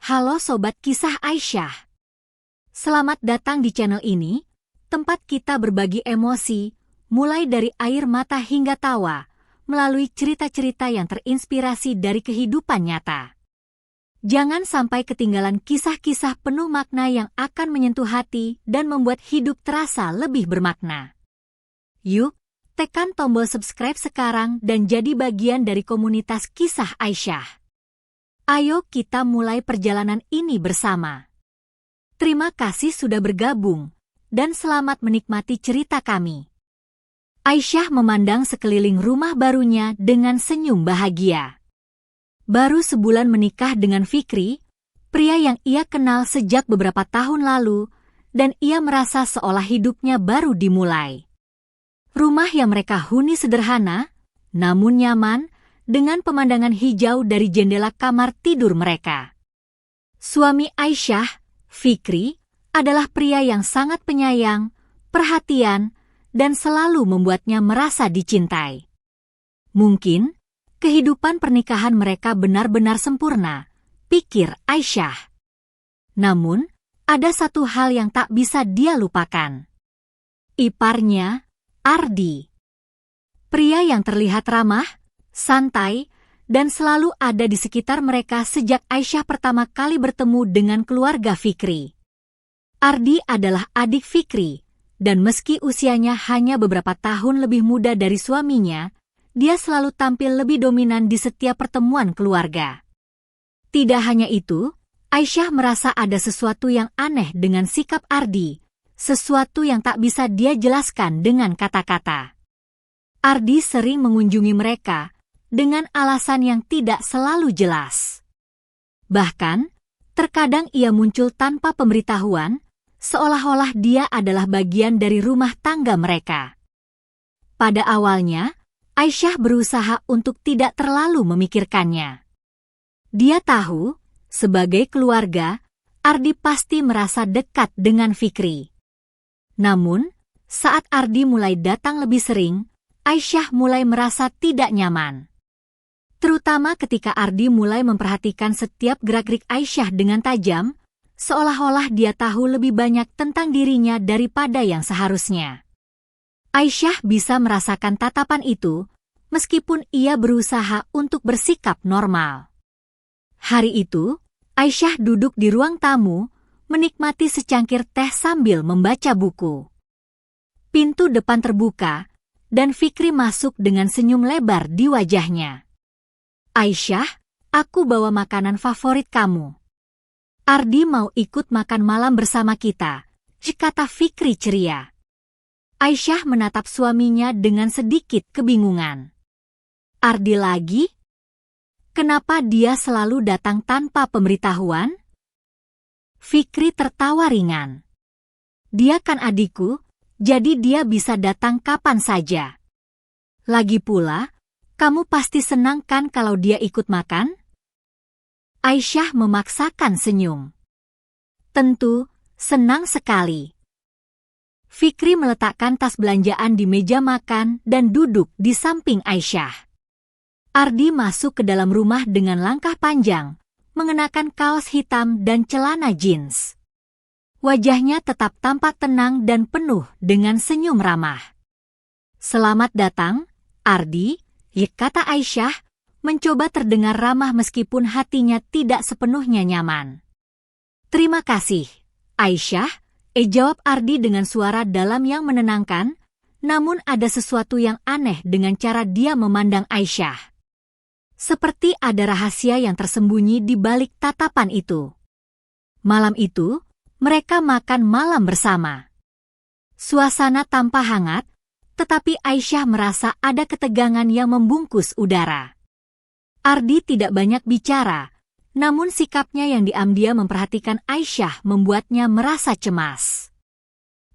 Halo Sobat Kisah Aisyah. Selamat datang di channel ini, tempat kita berbagi emosi, mulai dari air mata hingga tawa, melalui cerita-cerita yang terinspirasi dari kehidupan nyata. Jangan sampai ketinggalan kisah-kisah penuh makna yang akan menyentuh hati dan membuat hidup terasa lebih bermakna. Yuk, tekan tombol subscribe sekarang dan jadi bagian dari komunitas Kisah Aisyah. Ayo kita mulai perjalanan ini bersama. Terima kasih sudah bergabung, dan selamat menikmati cerita kami. Aisyah memandang sekeliling rumah barunya dengan senyum bahagia. Baru sebulan menikah dengan Fikri, pria yang ia kenal sejak beberapa tahun lalu, dan ia merasa seolah hidupnya baru dimulai. Rumah yang mereka huni sederhana, namun nyaman, dengan pemandangan hijau dari jendela kamar tidur mereka. Suami Aisyah, Fikri, adalah pria yang sangat penyayang, perhatian, dan selalu membuatnya merasa dicintai. Mungkin, kehidupan pernikahan mereka benar-benar sempurna, pikir Aisyah. Namun, ada satu hal yang tak bisa dia lupakan. Iparnya, Ardi. Pria yang terlihat ramah, santai, dan selalu ada di sekitar mereka sejak Aisyah pertama kali bertemu dengan keluarga Fikri. Ardi adalah adik Fikri, dan meski usianya hanya beberapa tahun lebih muda dari suaminya, dia selalu tampil lebih dominan di setiap pertemuan keluarga. Tidak hanya itu, Aisyah merasa ada sesuatu yang aneh dengan sikap Ardi, sesuatu yang tak bisa dia jelaskan dengan kata-kata. Ardi sering mengunjungi mereka, dengan alasan yang tidak selalu jelas. Bahkan, terkadang ia muncul tanpa pemberitahuan, seolah-olah dia adalah bagian dari rumah tangga mereka. Pada awalnya, Aisyah berusaha untuk tidak terlalu memikirkannya. Dia tahu, sebagai keluarga, Ardi pasti merasa dekat dengan Fikri. Namun, saat Ardi mulai datang lebih sering, Aisyah mulai merasa tidak nyaman. Terutama ketika Ardi mulai memperhatikan setiap gerak-gerik Aisyah dengan tajam, seolah-olah dia tahu lebih banyak tentang dirinya daripada yang seharusnya. Aisyah bisa merasakan tatapan itu, meskipun ia berusaha untuk bersikap normal. Hari itu, Aisyah duduk di ruang tamu, menikmati secangkir teh sambil membaca buku. Pintu depan terbuka, dan Fikri masuk dengan senyum lebar di wajahnya. Aisyah, aku bawa makanan favorit kamu. Ardi mau ikut makan malam bersama kita, kata Fikri ceria. Aisyah menatap suaminya dengan sedikit kebingungan. Ardi lagi? Kenapa dia selalu datang tanpa pemberitahuan? Fikri tertawa ringan. Dia kan adikku, jadi dia bisa datang kapan saja. Lagi pula, kamu pasti senang kan kalau dia ikut makan? Aisyah memaksakan senyum. Tentu, senang sekali. Fikri meletakkan tas belanjaan di meja makan dan duduk di samping Aisyah. Ardi masuk ke dalam rumah dengan langkah panjang, mengenakan kaos hitam dan celana jeans. Wajahnya tetap tampak tenang dan penuh dengan senyum ramah. Selamat datang, Ardi, kata Aisyah, mencoba terdengar ramah meskipun hatinya tidak sepenuhnya nyaman. Terima kasih, Aisyah, jawab Ardi dengan suara dalam yang menenangkan, namun ada sesuatu yang aneh dengan cara dia memandang Aisyah. Seperti ada rahasia yang tersembunyi di balik tatapan itu. Malam itu, mereka makan malam bersama. Suasana tampak hangat, tetapi Aisyah merasa ada ketegangan yang membungkus udara. Ardi tidak banyak bicara, namun sikapnya yang diam-diam memperhatikan Aisyah membuatnya merasa cemas.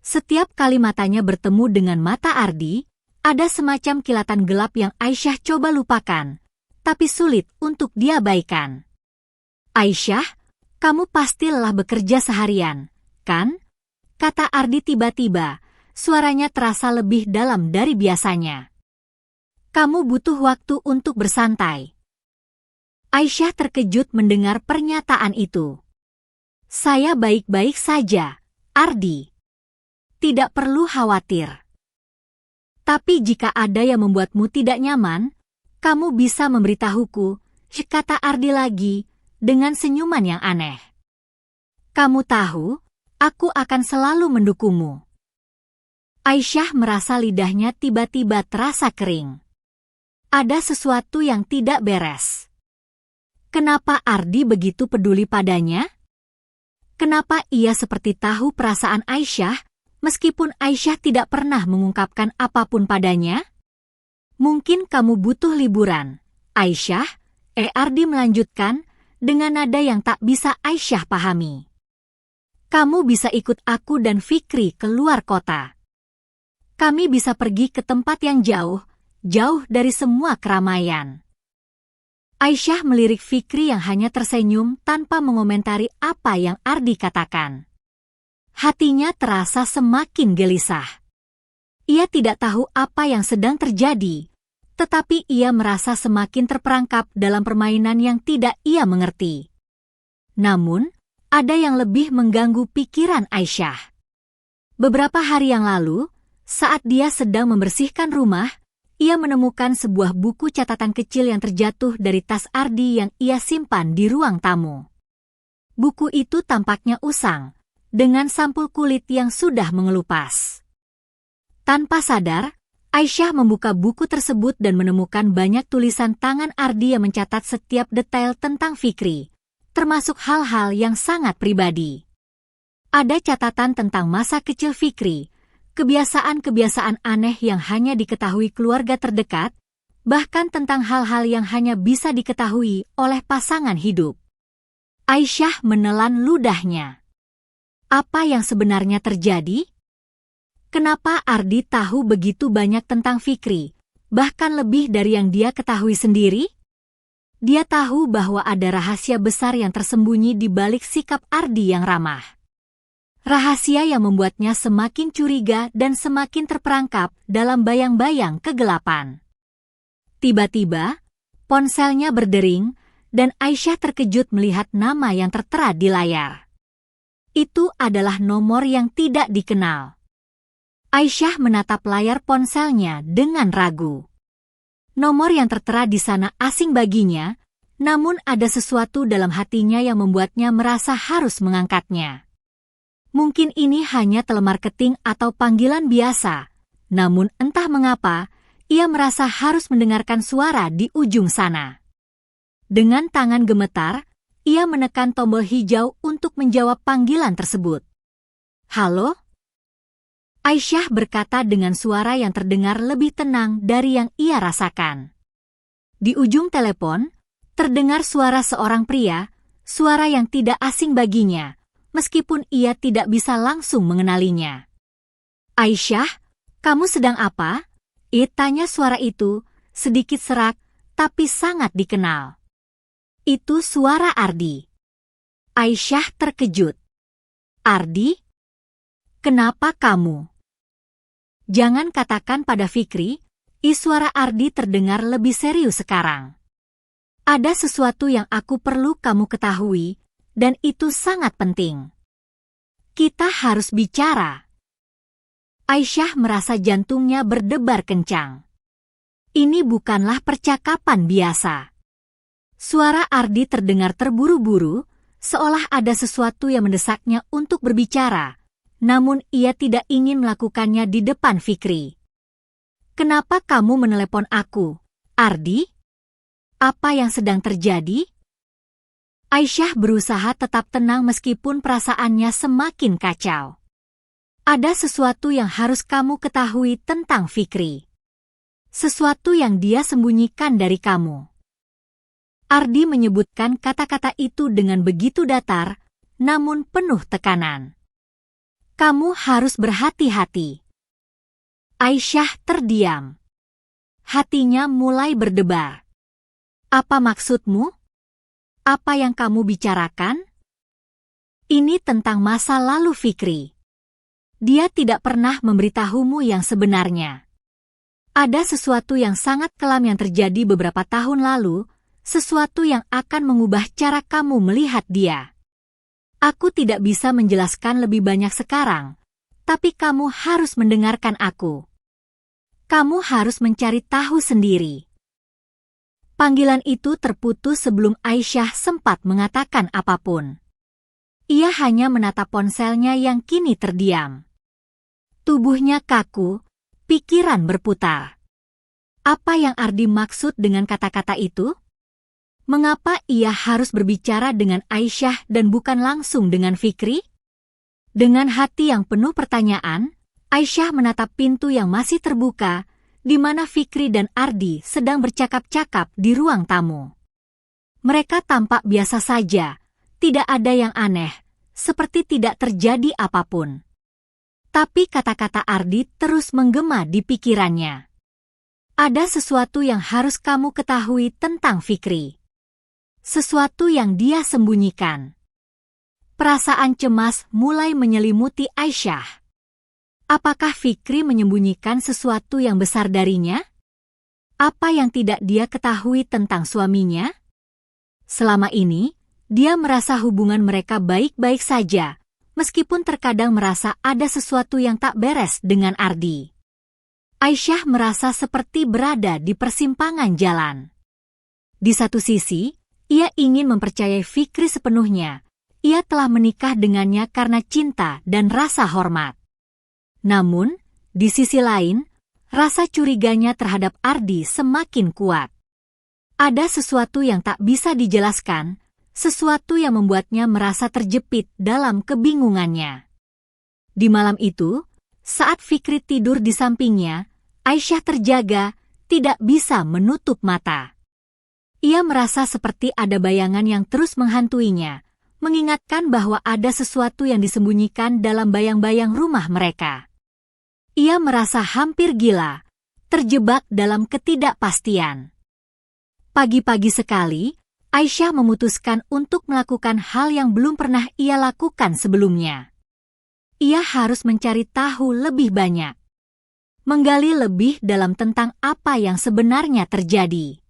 Setiap kali matanya bertemu dengan mata Ardi, ada semacam kilatan gelap yang Aisyah coba lupakan, tapi sulit untuk diabaikan. Aisyah, kamu pasti lelah bekerja seharian, kan? Kata Ardi tiba-tiba. Suaranya terasa lebih dalam dari biasanya. Kamu butuh waktu untuk bersantai. Aisyah terkejut mendengar pernyataan itu. Saya baik-baik saja, Ardi. Tidak perlu khawatir. Tapi jika ada yang membuatmu tidak nyaman, kamu bisa memberitahuku, kata Ardi lagi, dengan senyuman yang aneh. Kamu tahu, aku akan selalu mendukungmu. Aisyah merasa lidahnya tiba-tiba terasa kering. Ada sesuatu yang tidak beres. Kenapa Ardi begitu peduli padanya? Kenapa ia seperti tahu perasaan Aisyah, meskipun Aisyah tidak pernah mengungkapkan apapun padanya? Mungkin kamu butuh liburan, Aisyah, Ardi melanjutkan, dengan nada yang tak bisa Aisyah pahami. Kamu bisa ikut aku dan Fikri keluar kota. Kami bisa pergi ke tempat yang jauh, jauh dari semua keramaian. Aisyah melirik Fikri yang hanya tersenyum tanpa mengomentari apa yang Ardi katakan. Hatinya terasa semakin gelisah. Ia tidak tahu apa yang sedang terjadi, tetapi ia merasa semakin terperangkap dalam permainan yang tidak ia mengerti. Namun, ada yang lebih mengganggu pikiran Aisyah. Beberapa hari yang lalu, saat dia sedang membersihkan rumah, ia menemukan sebuah buku catatan kecil yang terjatuh dari tas Ardi yang ia simpan di ruang tamu. Buku itu tampaknya usang, dengan sampul kulit yang sudah mengelupas. Tanpa sadar, Aisyah membuka buku tersebut dan menemukan banyak tulisan tangan Ardi yang mencatat setiap detail tentang Fikri, termasuk hal-hal yang sangat pribadi. Ada catatan tentang masa kecil Fikri, kebiasaan-kebiasaan aneh yang hanya diketahui keluarga terdekat, bahkan tentang hal-hal yang hanya bisa diketahui oleh pasangan hidup. Aisyah menelan ludahnya. Apa yang sebenarnya terjadi? Kenapa Ardi tahu begitu banyak tentang Fikri, bahkan lebih dari yang dia ketahui sendiri? Dia tahu bahwa ada rahasia besar yang tersembunyi di balik sikap Ardi yang ramah. Rahasia yang membuatnya semakin curiga dan semakin terperangkap dalam bayang-bayang kegelapan. Tiba-tiba, ponselnya berdering, dan Aisyah terkejut melihat nama yang tertera di layar. Itu adalah nomor yang tidak dikenal. Aisyah menatap layar ponselnya dengan ragu. Nomor yang tertera di sana asing baginya, namun ada sesuatu dalam hatinya yang membuatnya merasa harus mengangkatnya. Mungkin ini hanya telemarketing atau panggilan biasa, namun entah mengapa, ia merasa harus mendengarkan suara di ujung sana. Dengan tangan gemetar, ia menekan tombol hijau untuk menjawab panggilan tersebut. Halo? Aisyah berkata dengan suara yang terdengar lebih tenang dari yang ia rasakan. Di ujung telepon, terdengar suara seorang pria, suara yang tidak asing baginya, meskipun ia tidak bisa langsung mengenalinya. Aisyah, kamu sedang apa? Tanya suara itu, sedikit serak, tapi sangat dikenal. Itu suara Ardi. Aisyah terkejut. Ardi? Kenapa kamu? Jangan katakan pada Fikri, suara Ardi terdengar lebih serius sekarang. Ada sesuatu yang aku perlu kamu ketahui, dan itu sangat penting. Kita harus bicara. Aisyah merasa jantungnya berdebar kencang. Ini bukanlah percakapan biasa. Suara Ardi terdengar terburu-buru, seolah ada sesuatu yang mendesaknya untuk berbicara, namun ia tidak ingin melakukannya di depan Fikri. Kenapa kamu menelepon aku, Ardi? Apa yang sedang terjadi? Aisyah berusaha tetap tenang meskipun perasaannya semakin kacau. Ada sesuatu yang harus kamu ketahui tentang Fikri. Sesuatu yang dia sembunyikan dari kamu. Ardi menyebutkan kata-kata itu dengan begitu datar, namun penuh tekanan. Kamu harus berhati-hati. Aisyah terdiam. Hatinya mulai berdebar. Apa maksudmu? Apa yang kamu bicarakan? Ini tentang masa lalu Fikri. Dia tidak pernah memberitahumu yang sebenarnya. Ada sesuatu yang sangat kelam yang terjadi beberapa tahun lalu, sesuatu yang akan mengubah cara kamu melihat dia. Aku tidak bisa menjelaskan lebih banyak sekarang, tapi kamu harus mendengarkan aku. Kamu harus mencari tahu sendiri. Panggilan itu terputus sebelum Aisyah sempat mengatakan apapun. Ia hanya menatap ponselnya yang kini terdiam. Tubuhnya kaku, pikiran berputar. Apa yang Ardi maksud dengan kata-kata itu? Mengapa ia harus berbicara dengan Aisyah dan bukan langsung dengan Fikri? Dengan hati yang penuh pertanyaan, Aisyah menatap pintu yang masih terbuka, di mana Fikri dan Ardi sedang bercakap-cakap di ruang tamu. Mereka tampak biasa saja, tidak ada yang aneh, seperti tidak terjadi apapun. Tapi kata-kata Ardi terus menggema di pikirannya. Ada sesuatu yang harus kamu ketahui tentang Fikri. Sesuatu yang dia sembunyikan. Perasaan cemas mulai menyelimuti Aisyah. Apakah Fikri menyembunyikan sesuatu yang besar darinya? Apa yang tidak dia ketahui tentang suaminya? Selama ini, dia merasa hubungan mereka baik-baik saja, meskipun terkadang merasa ada sesuatu yang tak beres dengan Ardi. Aisyah merasa seperti berada di persimpangan jalan. Di satu sisi, ia ingin mempercayai Fikri sepenuhnya. Ia telah menikah dengannya karena cinta dan rasa hormat. Namun, di sisi lain, rasa curiganya terhadap Ardi semakin kuat. Ada sesuatu yang tak bisa dijelaskan, sesuatu yang membuatnya merasa terjepit dalam kebingungannya. Di malam itu, saat Fikri tidur di sampingnya, Aisyah terjaga, tidak bisa menutup mata. Ia merasa seperti ada bayangan yang terus menghantuinya, mengingatkan bahwa ada sesuatu yang disembunyikan dalam bayang-bayang rumah mereka. Ia merasa hampir gila, terjebak dalam ketidakpastian. Pagi-pagi sekali, Aisyah memutuskan untuk melakukan hal yang belum pernah ia lakukan sebelumnya. Ia harus mencari tahu lebih banyak. Menggali lebih dalam tentang apa yang sebenarnya terjadi.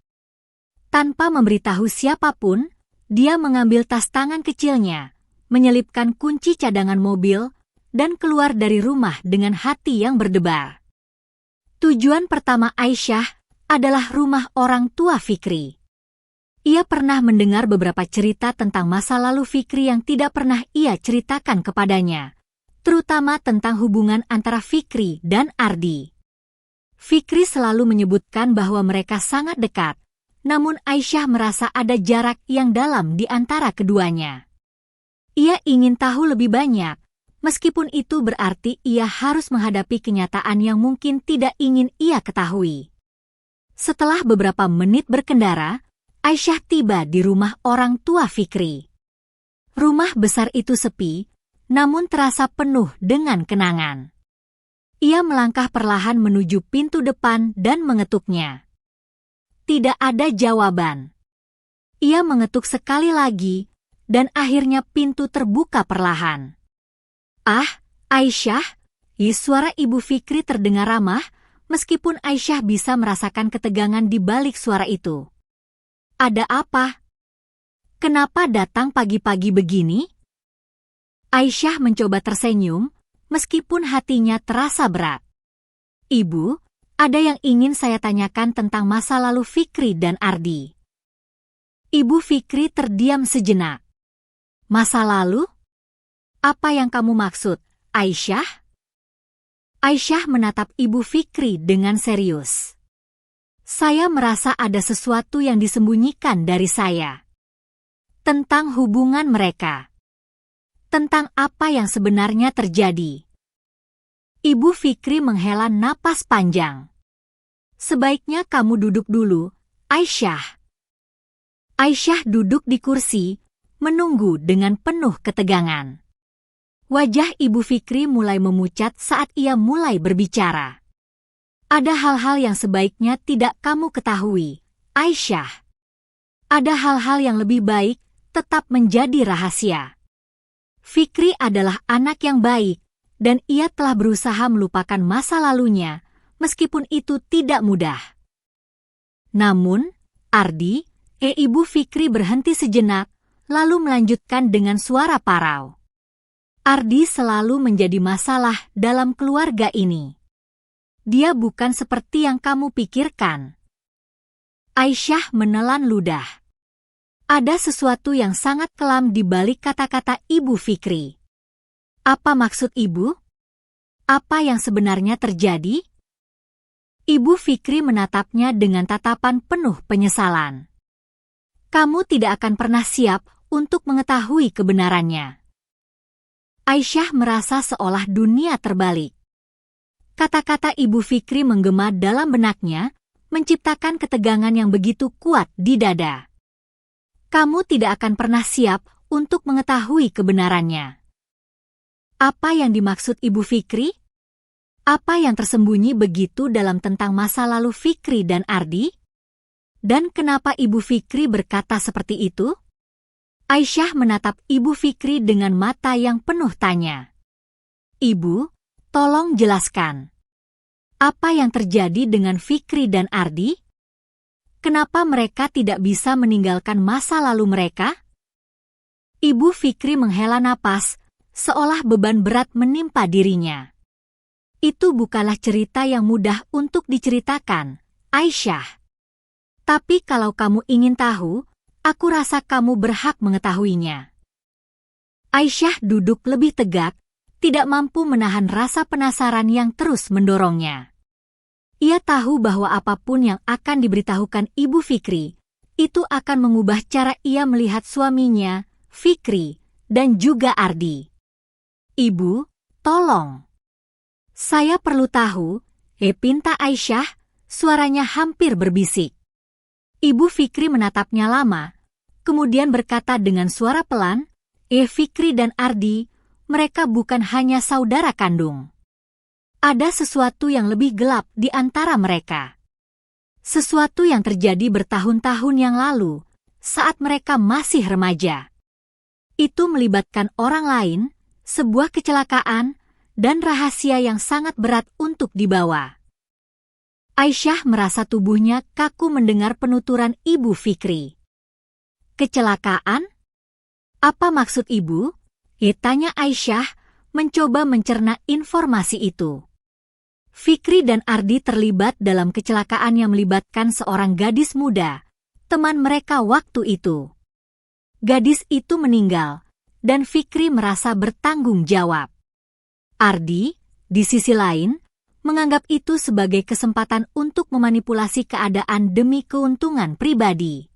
Tanpa memberitahu siapapun, dia mengambil tas tangan kecilnya, menyelipkan kunci cadangan mobil, dan keluar dari rumah dengan hati yang berdebar. Tujuan pertama Aisyah adalah rumah orang tua Fikri. Ia pernah mendengar beberapa cerita tentang masa lalu Fikri yang tidak pernah ia ceritakan kepadanya, terutama tentang hubungan antara Fikri dan Ardi. Fikri selalu menyebutkan bahwa mereka sangat dekat, namun Aisyah merasa ada jarak yang dalam di antara keduanya. Ia ingin tahu lebih banyak, meskipun itu berarti ia harus menghadapi kenyataan yang mungkin tidak ingin ia ketahui. Setelah beberapa menit berkendara, Aisyah tiba di rumah orang tua Fikri. Rumah besar itu sepi, namun terasa penuh dengan kenangan. Ia melangkah perlahan menuju pintu depan dan mengetuknya. Tidak ada jawaban. Ia mengetuk sekali lagi, dan akhirnya pintu terbuka perlahan. "Ah, Aisyah," suara Ibu Fikri terdengar ramah, meskipun Aisyah bisa merasakan ketegangan di balik suara itu. "Ada apa? Kenapa datang pagi-pagi begini?" Aisyah mencoba tersenyum, meskipun hatinya terasa berat. "Ibu, ada yang ingin saya tanyakan tentang masa lalu Fikri dan Ardi." Ibu Fikri terdiam sejenak. "Masa lalu? Apa yang kamu maksud, Aisyah?" Aisyah menatap Ibu Fikri dengan serius. "Saya merasa ada sesuatu yang disembunyikan dari saya. Tentang hubungan mereka. Tentang apa yang sebenarnya terjadi." Ibu Fikri menghela napas panjang. "Sebaiknya kamu duduk dulu, Aisyah." Aisyah duduk di kursi, menunggu dengan penuh ketegangan. Wajah Ibu Fikri mulai memucat saat ia mulai berbicara. "Ada hal-hal yang sebaiknya tidak kamu ketahui, Aisyah. Ada hal-hal yang lebih baik tetap menjadi rahasia. Fikri adalah anak yang baik, dan ia telah berusaha melupakan masa lalunya, meskipun itu tidak mudah. Namun, Ardi, Ibu Fikri berhenti sejenak, lalu melanjutkan dengan suara parau. Ardi selalu menjadi masalah dalam keluarga ini. Dia bukan seperti yang kamu pikirkan. Aisyah menelan ludah. Ada sesuatu yang sangat kelam di balik kata-kata Ibu Fikri. Apa maksud Ibu? Apa yang sebenarnya terjadi? Ibu Fikri menatapnya dengan tatapan penuh penyesalan. Kamu tidak akan pernah siap untuk mengetahui kebenarannya. Aisyah merasa seolah dunia terbalik. Kata-kata Ibu Fikri menggema dalam benaknya, menciptakan ketegangan yang begitu kuat di dada. Kamu tidak akan pernah siap untuk mengetahui kebenarannya. Apa yang dimaksud Ibu Fikri? Apa yang tersembunyi begitu dalam tentang masa lalu Fikri dan Ardi? Dan kenapa Ibu Fikri berkata seperti itu? Aisyah menatap Ibu Fikri dengan mata yang penuh tanya. Ibu, tolong jelaskan. Apa yang terjadi dengan Fikri dan Ardi? Kenapa mereka tidak bisa meninggalkan masa lalu mereka? Ibu Fikri menghela napas, seolah beban berat menimpa dirinya. Itu bukanlah cerita yang mudah untuk diceritakan, Aisyah. Tapi kalau kamu ingin tahu, aku rasa kamu berhak mengetahuinya. Aisyah duduk lebih tegak, tidak mampu menahan rasa penasaran yang terus mendorongnya. Ia tahu bahwa apapun yang akan diberitahukan Ibu Fikri, itu akan mengubah cara ia melihat suaminya, Fikri, dan juga Ardi. Ibu, tolong. Saya perlu tahu, pinta Aisyah, suaranya hampir berbisik. Ibu Fikri menatapnya lama, kemudian berkata dengan suara pelan, Fikri dan Ardi, mereka bukan hanya saudara kandung. Ada sesuatu yang lebih gelap di antara mereka. Sesuatu yang terjadi bertahun-tahun yang lalu, saat mereka masih remaja. Itu melibatkan orang lain, sebuah kecelakaan, dan rahasia yang sangat berat untuk dibawa. Aisyah merasa tubuhnya kaku mendengar penuturan Ibu Fikri. Kecelakaan? Apa maksud Ibu? Tanya Aisyah, mencoba mencerna informasi itu. Fikri dan Ardi terlibat dalam kecelakaan yang melibatkan seorang gadis muda, teman mereka waktu itu. Gadis itu meninggal, dan Fikri merasa bertanggung jawab. Ardi, di sisi lain, menganggap itu sebagai kesempatan untuk memanipulasi keadaan demi keuntungan pribadi.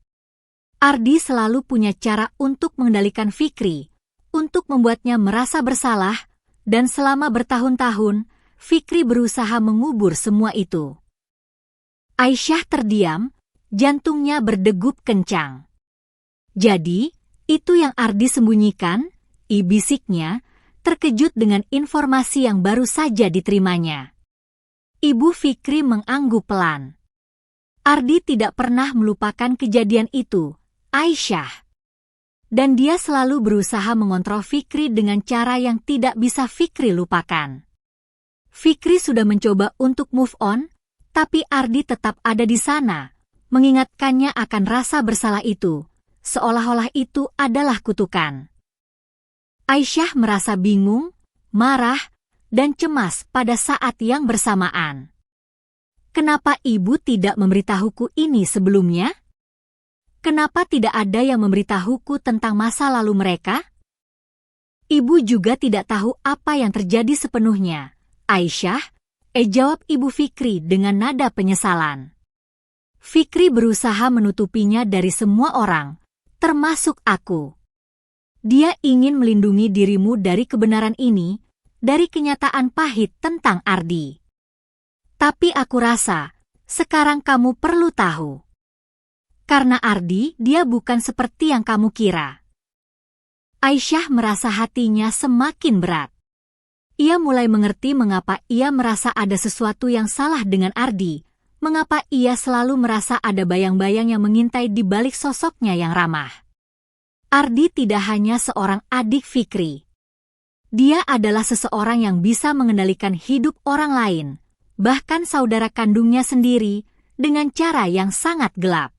Ardi selalu punya cara untuk mengendalikan Fikri, untuk membuatnya merasa bersalah, dan selama bertahun-tahun, Fikri berusaha mengubur semua itu. Aisyah terdiam, jantungnya berdegup kencang. Jadi, itu yang Ardi sembunyikan, bisiknya, terkejut dengan informasi yang baru saja diterimanya. Ibu Fikri mengangguk pelan. Ardi tidak pernah melupakan kejadian itu, Aisyah. Dan dia selalu berusaha mengontrol Fikri dengan cara yang tidak bisa Fikri lupakan. Fikri sudah mencoba untuk move on, tapi Ardi tetap ada di sana, mengingatkannya akan rasa bersalah itu, seolah-olah itu adalah kutukan. Aisyah merasa bingung, marah, dan cemas pada saat yang bersamaan. Kenapa ibu tidak memberitahuku ini sebelumnya? Kenapa tidak ada yang memberitahuku tentang masa lalu mereka? Ibu juga tidak tahu apa yang terjadi sepenuhnya. Aisyah, jawab Ibu Fikri dengan nada penyesalan. Fikri berusaha menutupinya dari semua orang, termasuk aku. Dia ingin melindungi dirimu dari kebenaran ini, dari kenyataan pahit tentang Ardi. Tapi aku rasa, sekarang kamu perlu tahu. Karena Ardi, dia bukan seperti yang kamu kira. Aisyah merasa hatinya semakin berat. Ia mulai mengerti mengapa ia merasa ada sesuatu yang salah dengan Ardi, mengapa ia selalu merasa ada bayang-bayang yang mengintai di balik sosoknya yang ramah. Ardi tidak hanya seorang adik Fikri. Dia adalah seseorang yang bisa mengendalikan hidup orang lain, bahkan saudara kandungnya sendiri, dengan cara yang sangat gelap.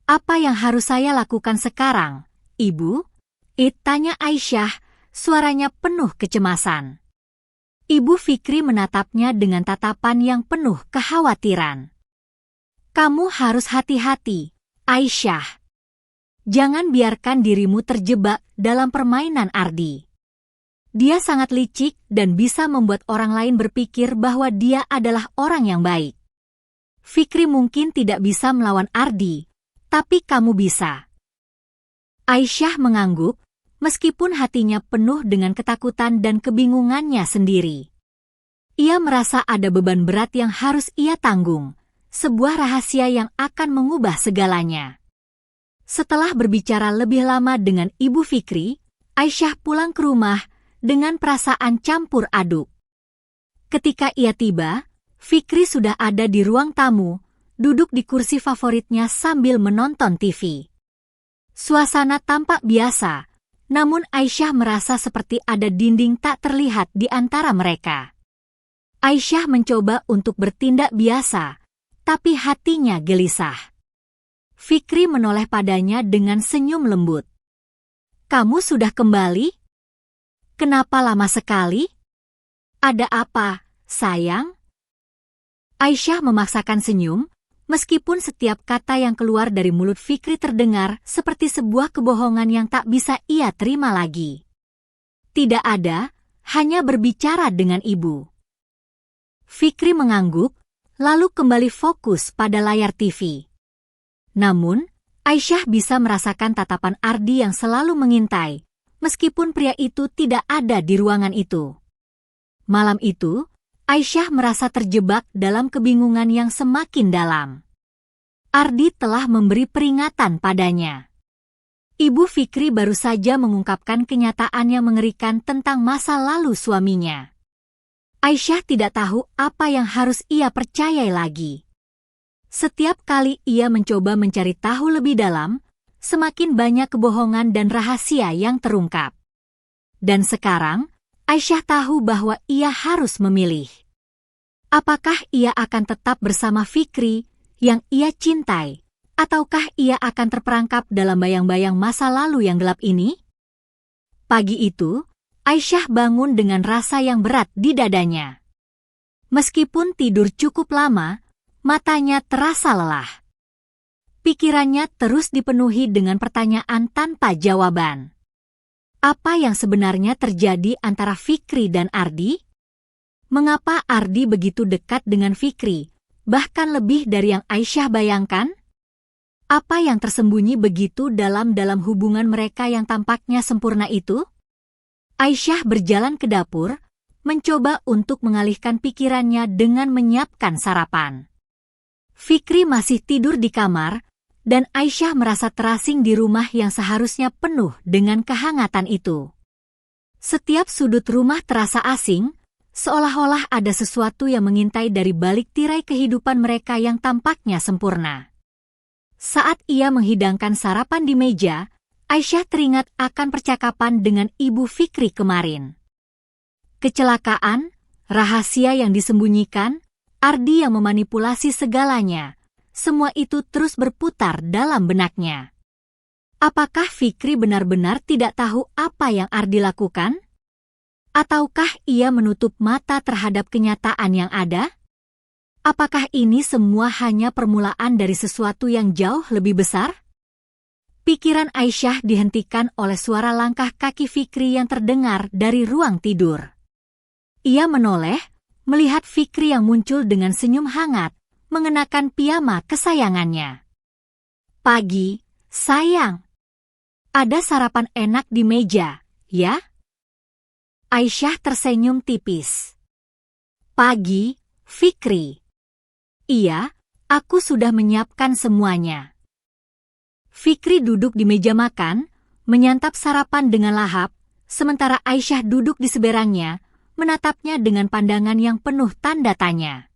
Apa yang harus saya lakukan sekarang? Ibu? Tanya Aisyah, suaranya penuh kecemasan. Ibu Fikri menatapnya dengan tatapan yang penuh kekhawatiran. Kamu harus hati-hati, Aisyah. Jangan biarkan dirimu terjebak dalam permainan Ardi. Dia sangat licik dan bisa membuat orang lain berpikir bahwa dia adalah orang yang baik. Fikri mungkin tidak bisa melawan Ardi, tapi kamu bisa. Aisyah mengangguk, meskipun hatinya penuh dengan ketakutan dan kebingungannya sendiri. Ia merasa ada beban berat yang harus ia tanggung, sebuah rahasia yang akan mengubah segalanya. Setelah berbicara lebih lama dengan Ibu Fikri, Aisyah pulang ke rumah dengan perasaan campur aduk. Ketika ia tiba, Fikri sudah ada di ruang tamu, duduk di kursi favoritnya sambil menonton TV. Suasana tampak biasa, namun Aisyah merasa seperti ada dinding tak terlihat di antara mereka. Aisyah mencoba untuk bertindak biasa, tapi hatinya gelisah. Fikri menoleh padanya dengan senyum lembut. Kamu sudah kembali? Kenapa lama sekali? Ada apa, sayang? Aisyah memaksakan senyum, meskipun setiap kata yang keluar dari mulut Fikri terdengar seperti sebuah kebohongan yang tak bisa ia terima lagi. Tidak ada, hanya berbicara dengan ibu. Fikri mengangguk, lalu kembali fokus pada layar TV. Namun, Aisyah bisa merasakan tatapan Ardi yang selalu mengintai, meskipun pria itu tidak ada di ruangan itu. Malam itu, Aisyah merasa terjebak dalam kebingungan yang semakin dalam. Ardi telah memberi peringatan padanya. Ibu Fikri baru saja mengungkapkan kenyataan yang mengerikan tentang masa lalu suaminya. Aisyah tidak tahu apa yang harus ia percayai lagi. Setiap kali ia mencoba mencari tahu lebih dalam, semakin banyak kebohongan dan rahasia yang terungkap. Dan sekarang, Aisyah tahu bahwa ia harus memilih. Apakah ia akan tetap bersama Fikri yang ia cintai, ataukah ia akan terperangkap dalam bayang-bayang masa lalu yang gelap ini? Pagi itu, Aisyah bangun dengan rasa yang berat di dadanya. Meskipun tidur cukup lama, matanya terasa lelah. Pikirannya terus dipenuhi dengan pertanyaan tanpa jawaban. Apa yang sebenarnya terjadi antara Fikri dan Ardi? Mengapa Ardi begitu dekat dengan Fikri, bahkan lebih dari yang Aisyah bayangkan? Apa yang tersembunyi begitu dalam hubungan mereka yang tampaknya sempurna itu? Aisyah berjalan ke dapur, mencoba untuk mengalihkan pikirannya dengan menyiapkan sarapan. Fikri masih tidur di kamar, dan Aisyah merasa terasing di rumah yang seharusnya penuh dengan kehangatan itu. Setiap sudut rumah terasa asing, seolah-olah ada sesuatu yang mengintai dari balik tirai kehidupan mereka yang tampaknya sempurna. Saat ia menghidangkan sarapan di meja, Aisyah teringat akan percakapan dengan Ibu Fikri kemarin. Kecelakaan, rahasia yang disembunyikan, Ardi yang memanipulasi segalanya, semua itu terus berputar dalam benaknya. Apakah Fikri benar-benar tidak tahu apa yang Ardi lakukan? Ataukah ia menutup mata terhadap kenyataan yang ada? Apakah ini semua hanya permulaan dari sesuatu yang jauh lebih besar? Pikiran Aisyah dihentikan oleh suara langkah kaki Fikri yang terdengar dari ruang tidur. Ia menoleh, melihat Fikri yang muncul dengan senyum hangat, mengenakan piyama kesayangannya. Pagi, sayang. Ada sarapan enak di meja, ya? Aisyah tersenyum tipis. Pagi, Fikri. Iya, aku sudah menyiapkan semuanya. Fikri duduk di meja makan, menyantap sarapan dengan lahap, sementara Aisyah duduk di seberangnya, menatapnya dengan pandangan yang penuh tanda tanya.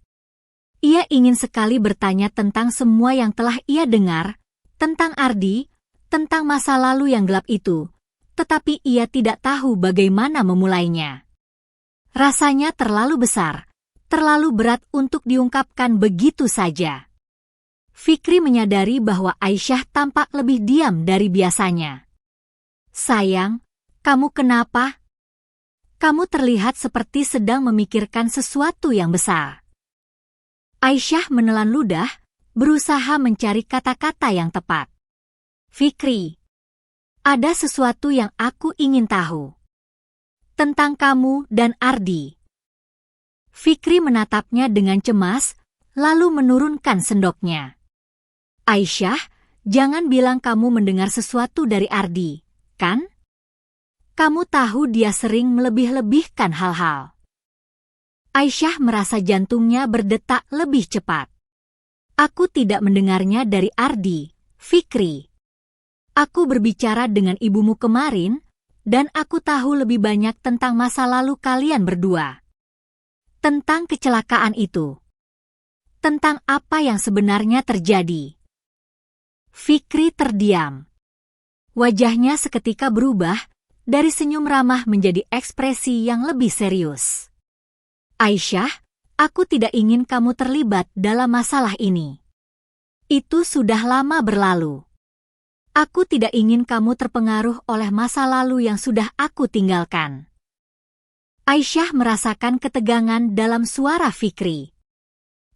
Ia ingin sekali bertanya tentang semua yang telah ia dengar, tentang Ardi, tentang masa lalu yang gelap itu, tetapi ia tidak tahu bagaimana memulainya. Rasanya terlalu besar, terlalu berat untuk diungkapkan begitu saja. Fikri menyadari bahwa Aisyah tampak lebih diam dari biasanya. Sayang, kamu kenapa? Kamu terlihat seperti sedang memikirkan sesuatu yang besar. Aisyah menelan ludah, berusaha mencari kata-kata yang tepat. Fikri, ada sesuatu yang aku ingin tahu. Tentang kamu dan Ardi. Fikri menatapnya dengan cemas, lalu menurunkan sendoknya. Aisyah, jangan bilang kamu mendengar sesuatu dari Ardi, kan? Kamu tahu dia sering melebih-lebihkan hal-hal. Aisyah merasa jantungnya berdetak lebih cepat. Aku tidak mendengarnya dari Ardi, Fikri. Aku berbicara dengan ibumu kemarin, dan aku tahu lebih banyak tentang masa lalu kalian berdua. Tentang kecelakaan itu. Tentang apa yang sebenarnya terjadi. Fikri terdiam. Wajahnya seketika berubah, dari senyum ramah menjadi ekspresi yang lebih serius. Aisyah, aku tidak ingin kamu terlibat dalam masalah ini. Itu sudah lama berlalu. Aku tidak ingin kamu terpengaruh oleh masa lalu yang sudah aku tinggalkan. Aisyah merasakan ketegangan dalam suara Fikri.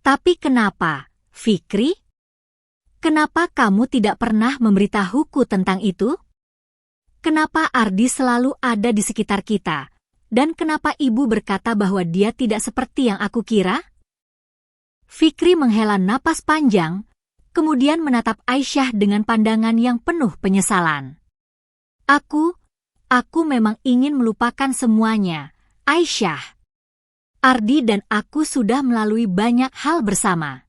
Tapi kenapa, Fikri? Kenapa kamu tidak pernah memberitahuku tentang itu? Kenapa Ardi selalu ada di sekitar kita? Dan kenapa ibu berkata bahwa dia tidak seperti yang aku kira? Fikri menghela napas panjang, kemudian menatap Aisyah dengan pandangan yang penuh penyesalan. Aku memang ingin melupakan semuanya, Aisyah. Ardi dan aku sudah melalui banyak hal bersama.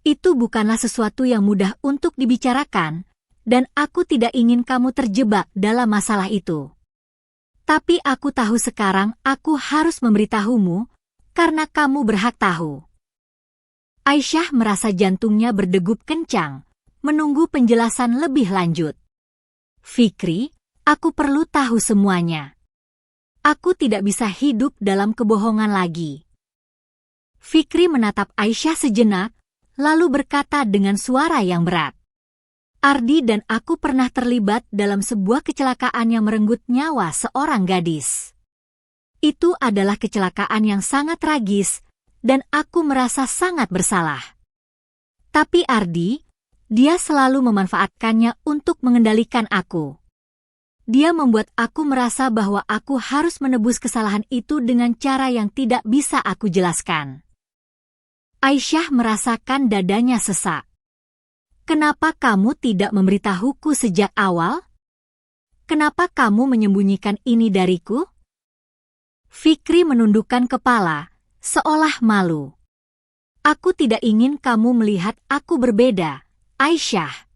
Itu bukanlah sesuatu yang mudah untuk dibicarakan, dan aku tidak ingin kamu terjebak dalam masalah itu. Tapi aku tahu sekarang aku harus memberitahumu, karena kamu berhak tahu. Aisyah merasa jantungnya berdegup kencang, menunggu penjelasan lebih lanjut. Fikri, aku perlu tahu semuanya. Aku tidak bisa hidup dalam kebohongan lagi. Fikri menatap Aisyah sejenak, lalu berkata dengan suara yang berat. Ardi dan aku pernah terlibat dalam sebuah kecelakaan yang merenggut nyawa seorang gadis. Itu adalah kecelakaan yang sangat tragis, dan aku merasa sangat bersalah. Tapi Ardi, dia selalu memanfaatkannya untuk mengendalikan aku. Dia membuat aku merasa bahwa aku harus menebus kesalahan itu dengan cara yang tidak bisa aku jelaskan. Aisyah merasakan dadanya sesak. Kenapa kamu tidak memberitahuku sejak awal? Kenapa kamu menyembunyikan ini dariku? Fikri menundukkan kepala, seolah malu. Aku tidak ingin kamu melihat aku berbeda, Aisyah.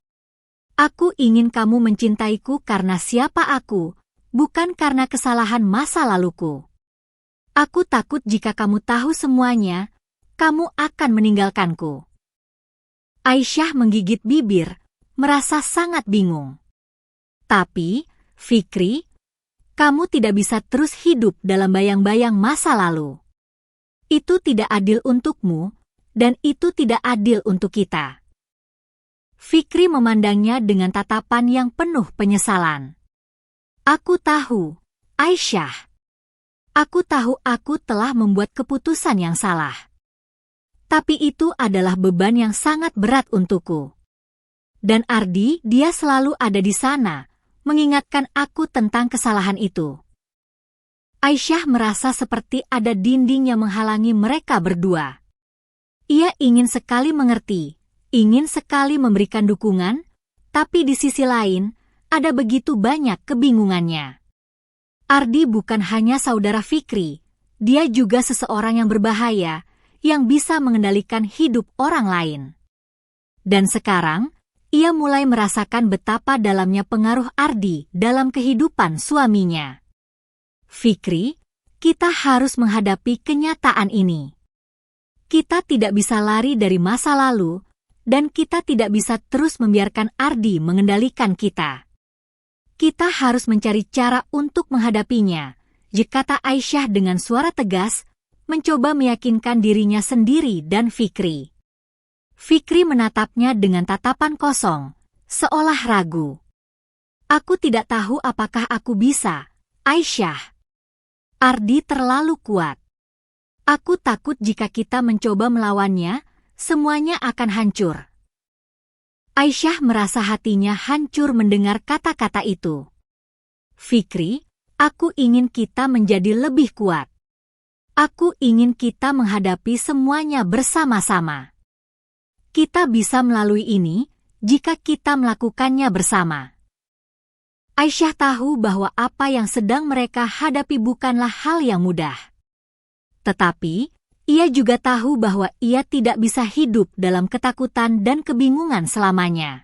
Aku ingin kamu mencintaiku karena siapa aku, bukan karena kesalahan masa laluku. Aku takut jika kamu tahu semuanya, kamu akan meninggalkanku. Aisyah menggigit bibir, merasa sangat bingung. Tapi, Fikri, kamu tidak bisa terus hidup dalam bayang-bayang masa lalu. Itu tidak adil untukmu, dan itu tidak adil untuk kita. Fikri memandangnya dengan tatapan yang penuh penyesalan. Aku tahu, Aisyah. Aku tahu aku telah membuat keputusan yang salah. Tapi itu adalah beban yang sangat berat untukku. Dan Ardi, dia selalu ada di sana, mengingatkan aku tentang kesalahan itu. Aisyah merasa seperti ada dinding yang menghalangi mereka berdua. Ia ingin sekali mengerti, ingin sekali memberikan dukungan, tapi di sisi lain, ada begitu banyak kebingungannya. Ardi bukan hanya saudara Fikri, dia juga seseorang yang berbahaya, yang bisa mengendalikan hidup orang lain. Dan sekarang, ia mulai merasakan betapa dalamnya pengaruh Ardi dalam kehidupan suaminya. Fikri, kita harus menghadapi kenyataan ini. Kita tidak bisa lari dari masa lalu, dan kita tidak bisa terus membiarkan Ardi mengendalikan kita. Kita harus mencari cara untuk menghadapinya, kata Aisyah dengan suara tegas, mencoba meyakinkan dirinya sendiri dan Fikri. Fikri menatapnya dengan tatapan kosong, seolah ragu. Aku tidak tahu apakah aku bisa, Aisyah. Ardi terlalu kuat. Aku takut jika kita mencoba melawannya, semuanya akan hancur. Aisyah merasa hatinya hancur mendengar kata-kata itu. Fikri, aku ingin kita menjadi lebih kuat. Aku ingin kita menghadapi semuanya bersama-sama. Kita bisa melalui ini jika kita melakukannya bersama. Aisyah tahu bahwa apa yang sedang mereka hadapi bukanlah hal yang mudah. Tetapi, ia juga tahu bahwa ia tidak bisa hidup dalam ketakutan dan kebingungan selamanya.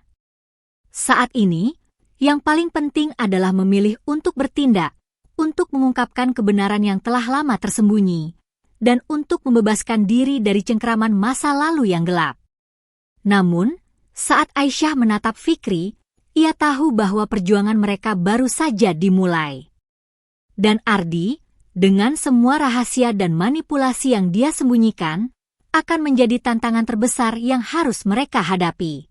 Saat ini, yang paling penting adalah memilih untuk bertindak, untuk mengungkapkan kebenaran yang telah lama tersembunyi, dan untuk membebaskan diri dari cengkraman masa lalu yang gelap. Namun, saat Aisyah menatap Fikri, ia tahu bahwa perjuangan mereka baru saja dimulai. Dan Ardi, dengan semua rahasia dan manipulasi yang dia sembunyikan, akan menjadi tantangan terbesar yang harus mereka hadapi.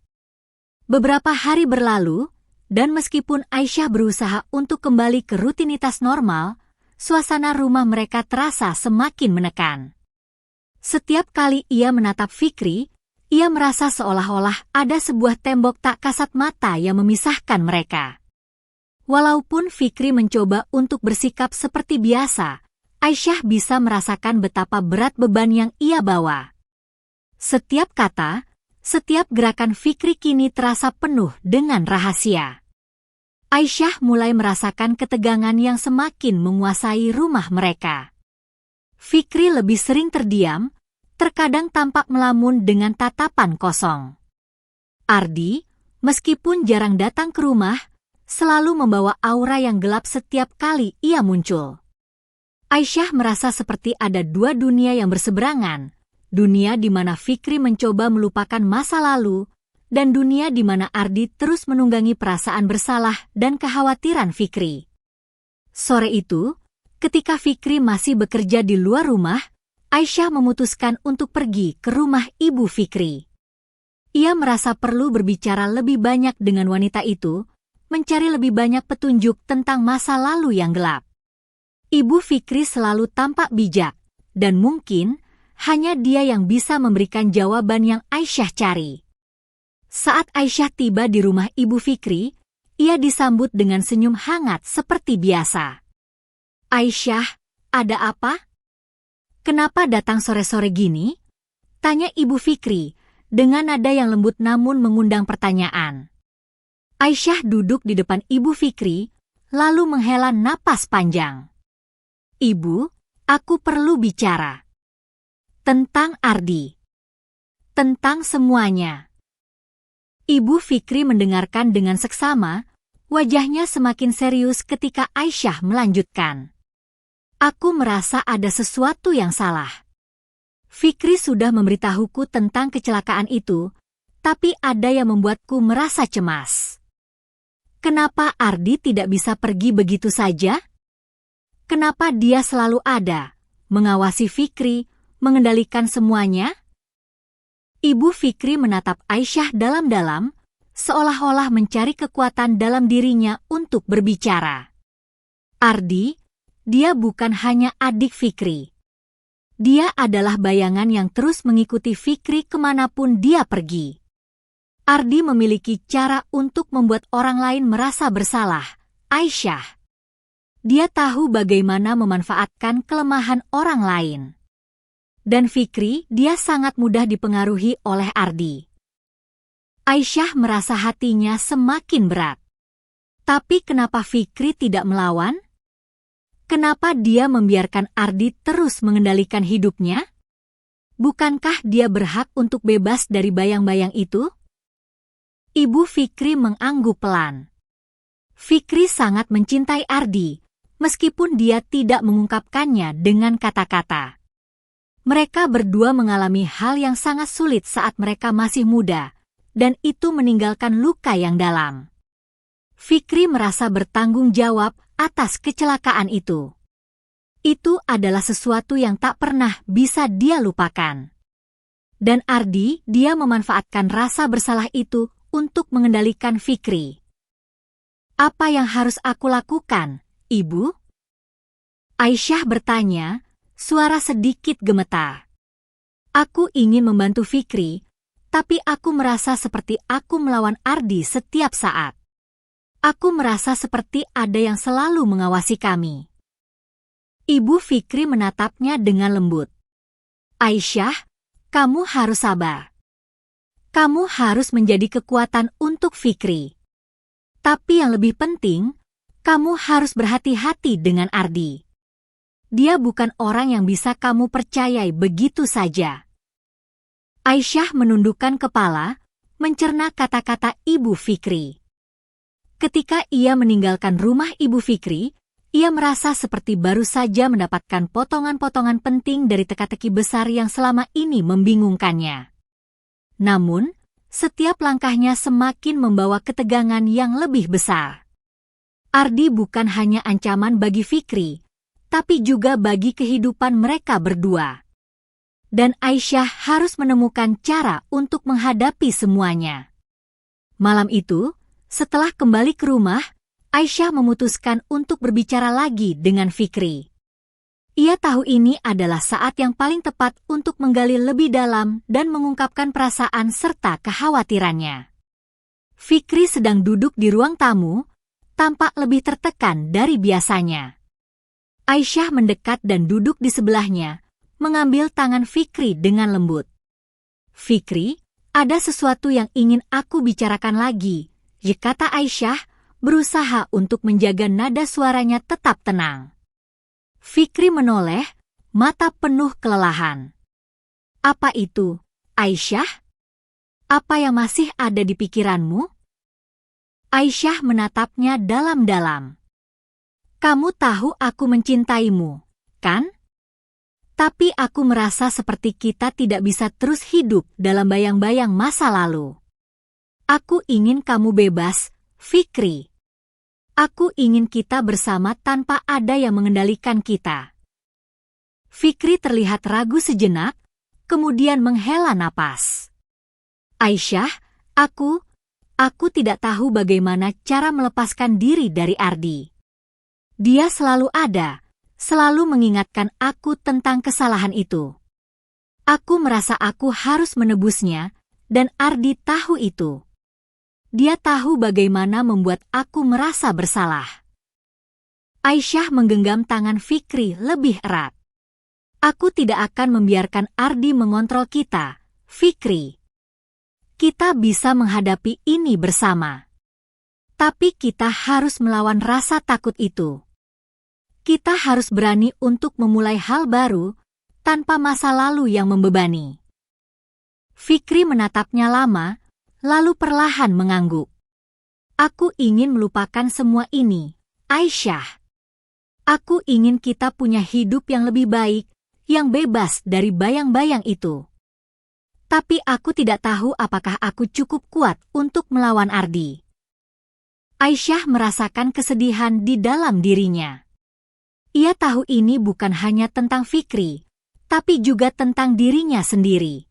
Beberapa hari berlalu, dan meskipun Aisyah berusaha untuk kembali ke rutinitas normal, suasana rumah mereka terasa semakin menekan. Setiap kali ia menatap Fikri, ia merasa seolah-olah ada sebuah tembok tak kasat mata yang memisahkan mereka. Walaupun Fikri mencoba untuk bersikap seperti biasa, Aisyah bisa merasakan betapa berat beban yang ia bawa. Setiap kata, setiap gerakan Fikri kini terasa penuh dengan rahasia. Aisyah mulai merasakan ketegangan yang semakin menguasai rumah mereka. Fikri lebih sering terdiam, terkadang tampak melamun dengan tatapan kosong. Ardi, meskipun jarang datang ke rumah, selalu membawa aura yang gelap setiap kali ia muncul. Aisyah merasa seperti ada dua dunia yang berseberangan, dunia di mana Fikri mencoba melupakan masa lalu, dan dunia di mana Ardi terus menunggangi perasaan bersalah dan kekhawatiran Fikri. Sore itu, ketika Fikri masih bekerja di luar rumah, Aisyah memutuskan untuk pergi ke rumah ibu Fikri. Ia merasa perlu berbicara lebih banyak dengan wanita itu, mencari lebih banyak petunjuk tentang masa lalu yang gelap. Ibu Fikri selalu tampak bijak, dan mungkin hanya dia yang bisa memberikan jawaban yang Aisyah cari. Saat Aisyah tiba di rumah ibu Fikri, ia disambut dengan senyum hangat seperti biasa. "Aisyah, ada apa? Kenapa datang sore-sore gini?" tanya ibu Fikri, dengan nada yang lembut namun mengundang pertanyaan. Aisyah duduk di depan ibu Fikri, lalu menghela napas panjang. "Ibu, aku perlu bicara. Tentang Ardi. Tentang semuanya." Ibu Fikri mendengarkan dengan seksama, wajahnya semakin serius ketika Aisyah melanjutkan. "Aku merasa ada sesuatu yang salah. Fikri sudah memberitahuku tentang kecelakaan itu, tapi ada yang membuatku merasa cemas. Kenapa Ardi tidak bisa pergi begitu saja? Kenapa dia selalu ada, mengawasi Fikri, mengendalikan semuanya?" Ibu Fikri menatap Aisyah dalam-dalam, seolah-olah mencari kekuatan dalam dirinya untuk berbicara. "Ardi, dia bukan hanya adik Fikri. Dia adalah bayangan yang terus mengikuti Fikri kemanapun dia pergi. Ardi memiliki cara untuk membuat orang lain merasa bersalah, Aisyah. Dia tahu bagaimana memanfaatkan kelemahan orang lain. Dan Fikri, dia sangat mudah dipengaruhi oleh Ardi." Aisyah merasa hatinya semakin berat. Tapi kenapa Fikri tidak melawan? Kenapa dia membiarkan Ardi terus mengendalikan hidupnya? Bukankah dia berhak untuk bebas dari bayang-bayang itu? Ibu Fikri mengangguk pelan. Fikri sangat mencintai Ardi, meskipun dia tidak mengungkapkannya dengan kata-kata. Mereka berdua mengalami hal yang sangat sulit saat mereka masih muda, dan itu meninggalkan luka yang dalam. Fikri merasa bertanggung jawab atas kecelakaan itu. Itu adalah sesuatu yang tak pernah bisa dia lupakan. Dan Ardi, dia memanfaatkan rasa bersalah itu untuk mengendalikan Fikri. Apa yang harus aku lakukan, Ibu? Aisyah bertanya, suara sedikit gemetar. Aku ingin membantu Fikri, tapi aku merasa seperti aku melawan Ardi setiap saat. Aku merasa seperti ada yang selalu mengawasi kami. Ibu Fikri menatapnya dengan lembut. Aisyah, kamu harus sabar. Kamu harus menjadi kekuatan untuk Fikri. Tapi yang lebih penting, kamu harus berhati-hati dengan Ardi. Dia bukan orang yang bisa kamu percayai begitu saja. Aisyah menundukkan kepala, mencerna kata-kata Ibu Fikri. Ketika ia meninggalkan rumah Ibu Fikri, ia merasa seperti baru saja mendapatkan potongan-potongan penting dari teka-teki besar yang selama ini membingungkannya. Namun, setiap langkahnya semakin membawa ketegangan yang lebih besar. Ardi bukan hanya ancaman bagi Fikri, tapi juga bagi kehidupan mereka berdua. Dan Aisyah harus menemukan cara untuk menghadapi semuanya. Malam itu, setelah kembali ke rumah, Aisyah memutuskan untuk berbicara lagi dengan Fikri. Ia tahu ini adalah saat yang paling tepat untuk menggali lebih dalam dan mengungkapkan perasaan serta kekhawatirannya. Fikri sedang duduk di ruang tamu, tampak lebih tertekan dari biasanya. Aisyah mendekat dan duduk di sebelahnya, mengambil tangan Fikri dengan lembut. Fikri, ada sesuatu yang ingin aku bicarakan lagi, kata Aisyah, berusaha untuk menjaga nada suaranya tetap tenang. Fikri menoleh, mata penuh kelelahan. Apa itu, Aisyah? Apa yang masih ada di pikiranmu? Aisyah menatapnya dalam-dalam. Kamu tahu aku mencintaimu, kan? Tapi aku merasa seperti kita tidak bisa terus hidup dalam bayang-bayang masa lalu. Aku ingin kamu bebas, Fikri. Aku ingin kita bersama tanpa ada yang mengendalikan kita. Fikri terlihat ragu sejenak, kemudian menghela napas. Aisyah, aku tidak tahu bagaimana cara melepaskan diri dari Ardi. Dia selalu ada, selalu mengingatkan aku tentang kesalahan itu. Aku merasa aku harus menebusnya, dan Ardi tahu itu. Dia tahu bagaimana membuat aku merasa bersalah. Aisyah menggenggam tangan Fikri lebih erat. Aku tidak akan membiarkan Ardi mengontrol kita, Fikri. Kita bisa menghadapi ini bersama. Tapi kita harus melawan rasa takut itu. Kita harus berani untuk memulai hal baru, tanpa masa lalu yang membebani. Fikri menatapnya lama, lalu perlahan mengangguk. Aku ingin melupakan semua ini, Aisyah. Aku ingin kita punya hidup yang lebih baik, yang bebas dari bayang-bayang itu. Tapi aku tidak tahu apakah aku cukup kuat untuk melawan Ardi. Aisyah merasakan kesedihan di dalam dirinya. Ia tahu ini bukan hanya tentang Fikri, tapi juga tentang dirinya sendiri.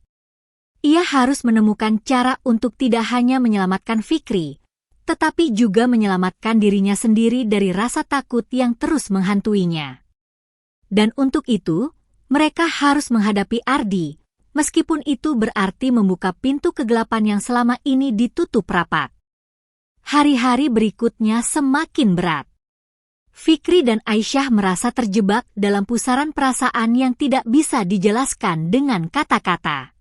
Ia harus menemukan cara untuk tidak hanya menyelamatkan Fikri, tetapi juga menyelamatkan dirinya sendiri dari rasa takut yang terus menghantuinya. Dan untuk itu, mereka harus menghadapi Ardi, meskipun itu berarti membuka pintu kegelapan yang selama ini ditutup rapat. Hari-hari berikutnya semakin berat. Fikri dan Aisyah merasa terjebak dalam pusaran perasaan yang tidak bisa dijelaskan dengan kata-kata.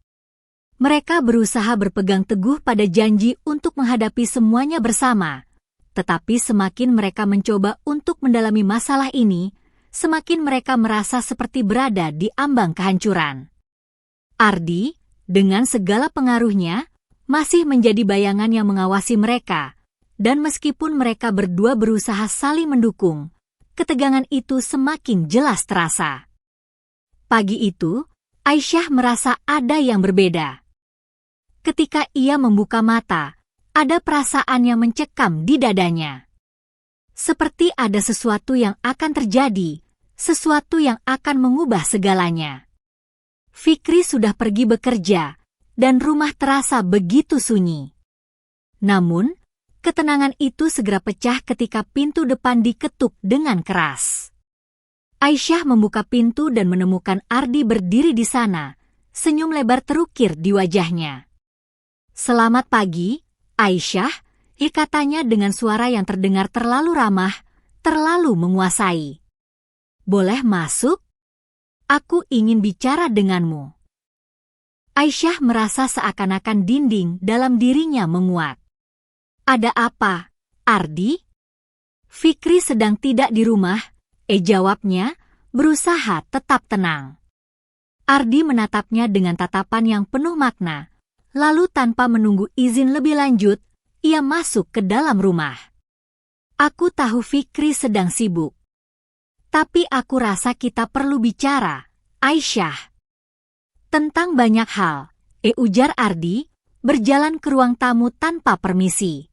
Mereka berusaha berpegang teguh pada janji untuk menghadapi semuanya bersama, tetapi semakin mereka mencoba untuk mendalami masalah ini, semakin mereka merasa seperti berada di ambang kehancuran. Ardi, dengan segala pengaruhnya, masih menjadi bayangan yang mengawasi mereka, dan meskipun mereka berdua berusaha saling mendukung, ketegangan itu semakin jelas terasa. Pagi itu, Aisyah merasa ada yang berbeda. Ketika ia membuka mata, ada perasaan yang mencekam di dadanya. Seperti ada sesuatu yang akan terjadi, sesuatu yang akan mengubah segalanya. Fikri sudah pergi bekerja, dan rumah terasa begitu sunyi. Namun, Ketenangan itu segera pecah ketika pintu depan diketuk dengan keras. Aisyah membuka pintu dan menemukan Ardi berdiri di sana, senyum lebar terukir di wajahnya. "Selamat pagi, Aisyah," katanya dengan suara yang terdengar terlalu ramah, terlalu menguasai. "Boleh masuk? Aku ingin bicara denganmu." Aisyah merasa seakan-akan dinding dalam dirinya menguat. "Ada apa, Ardi?" "Fikri sedang tidak di rumah," jawabnya, berusaha tetap tenang. Ardi menatapnya dengan tatapan yang penuh makna, lalu tanpa menunggu izin lebih lanjut, ia masuk ke dalam rumah. "Aku tahu Fikri sedang sibuk. Tapi aku rasa kita perlu bicara, Aisyah." "Tentang banyak hal," ujar Ardi, berjalan ke ruang tamu tanpa permisi.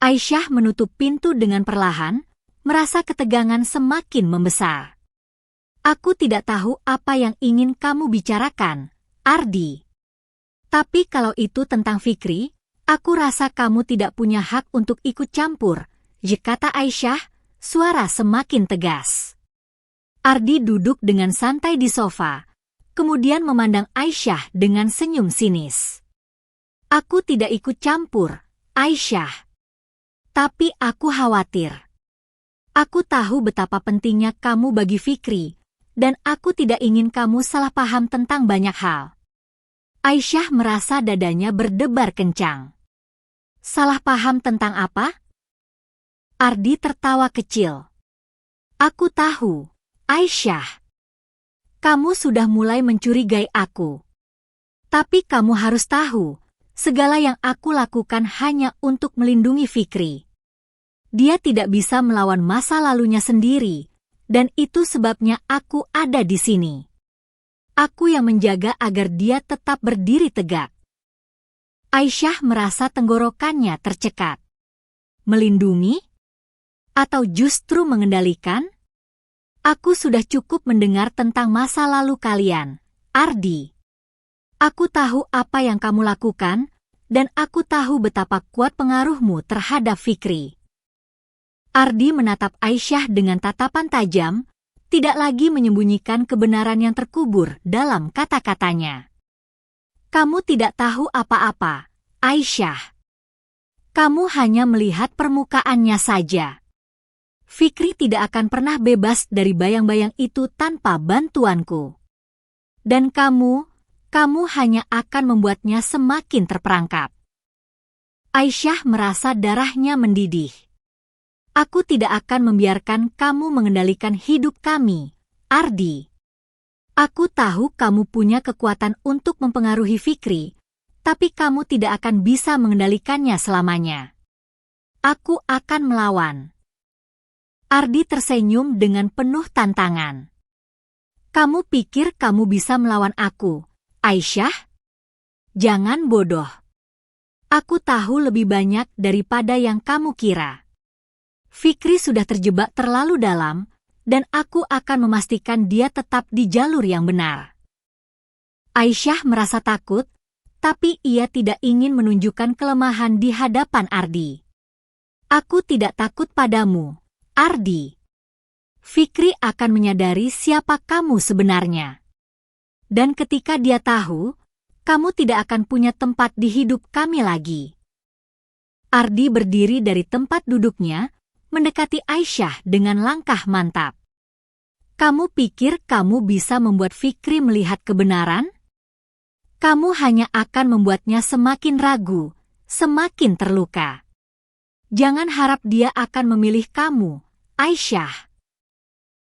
Aisyah menutup pintu dengan perlahan, merasa ketegangan semakin membesar. "Aku tidak tahu apa yang ingin kamu bicarakan, Ardi. Tapi kalau itu tentang Fikri, aku rasa kamu tidak punya hak untuk ikut campur," kata Aisyah, suara semakin tegas. Ardi duduk dengan santai di sofa, kemudian memandang Aisyah dengan senyum sinis. "Aku tidak ikut campur, Aisyah. Tapi aku khawatir. Aku tahu betapa pentingnya kamu bagi Fikri, dan aku tidak ingin kamu salah paham tentang banyak hal." Aisyah merasa dadanya berdebar kencang. "Salah paham tentang apa?" Ardi tertawa kecil. "Aku tahu, Aisyah. Kamu sudah mulai mencurigai aku. Tapi kamu harus tahu, segala yang aku lakukan hanya untuk melindungi Fikri. Dia tidak bisa melawan masa lalunya sendiri, dan itu sebabnya aku ada di sini. Aku yang menjaga agar dia tetap berdiri tegak." Aisyah merasa tenggorokannya tercekat. Melindungi? Atau justru mengendalikan? "Aku sudah cukup mendengar tentang masa lalu kalian, Ardi. Aku tahu apa yang kamu lakukan, dan aku tahu betapa kuat pengaruhmu terhadap Fikri." Ardi menatap Aisyah dengan tatapan tajam, tidak lagi menyembunyikan kebenaran yang terkubur dalam kata-katanya. "Kamu tidak tahu apa-apa, Aisyah. Kamu hanya melihat permukaannya saja. Fikri tidak akan pernah bebas dari bayang-bayang itu tanpa bantuanku. Dan kamu hanya akan membuatnya semakin terperangkap." Aisyah merasa darahnya mendidih. "Aku tidak akan membiarkan kamu mengendalikan hidup kami, Ardi. Aku tahu kamu punya kekuatan untuk mempengaruhi Fikri, tapi kamu tidak akan bisa mengendalikannya selamanya. Aku akan melawan." Ardi tersenyum dengan penuh tantangan. "Kamu pikir kamu bisa melawan aku, Aisyah? Jangan bodoh. Aku tahu lebih banyak daripada yang kamu kira. Fikri sudah terjebak terlalu dalam, dan aku akan memastikan dia tetap di jalur yang benar." Aisyah merasa takut, tapi ia tidak ingin menunjukkan kelemahan di hadapan Ardi. "Aku tidak takut padamu, Ardi. Fikri akan menyadari siapa kamu sebenarnya. Dan ketika dia tahu, kamu tidak akan punya tempat di hidup kami lagi." Ardi berdiri dari tempat duduknya, mendekati Aisyah dengan langkah mantap. "Kamu pikir kamu bisa membuat Fikri melihat kebenaran? Kamu hanya akan membuatnya semakin ragu, semakin terluka. Jangan harap dia akan memilih kamu, Aisyah."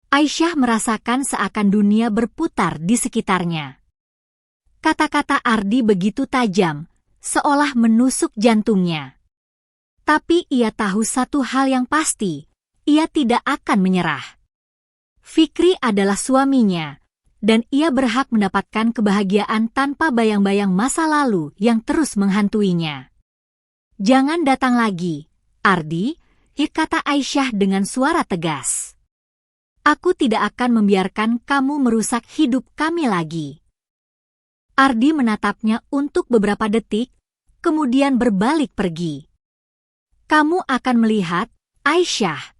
Aisyah merasakan seakan dunia berputar di sekitarnya. Kata-kata Ardi begitu tajam, seolah menusuk jantungnya. Tapi ia tahu satu hal yang pasti, ia tidak akan menyerah. Fikri adalah suaminya, dan ia berhak mendapatkan kebahagiaan tanpa bayang-bayang masa lalu yang terus menghantuinya. "Jangan datang lagi, Ardi," kata Aisyah dengan suara tegas. "Aku tidak akan membiarkan kamu merusak hidup kami lagi." Ardi menatapnya untuk beberapa detik, kemudian berbalik pergi. Kamu akan melihat, Aisyah.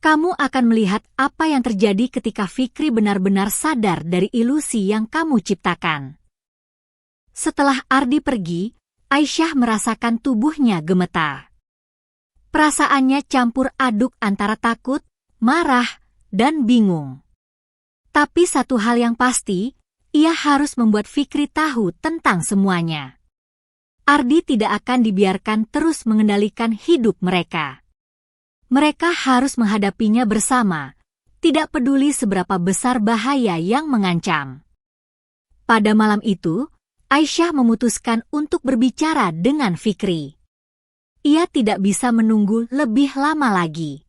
Kamu akan melihat apa yang terjadi ketika Fikri benar-benar sadar dari ilusi yang kamu ciptakan. Setelah Ardi pergi, Aisyah merasakan tubuhnya gemetar. Perasaannya campur aduk antara takut, marah, dan bingung. Tapi satu hal yang pasti, ia harus membuat Fikri tahu tentang semuanya. Ardi tidak akan dibiarkan terus mengendalikan hidup mereka. Mereka harus menghadapinya bersama, tidak peduli seberapa besar bahaya yang mengancam. Pada malam itu, Aisyah memutuskan untuk berbicara dengan Fikri. Ia tidak bisa menunggu lebih lama lagi.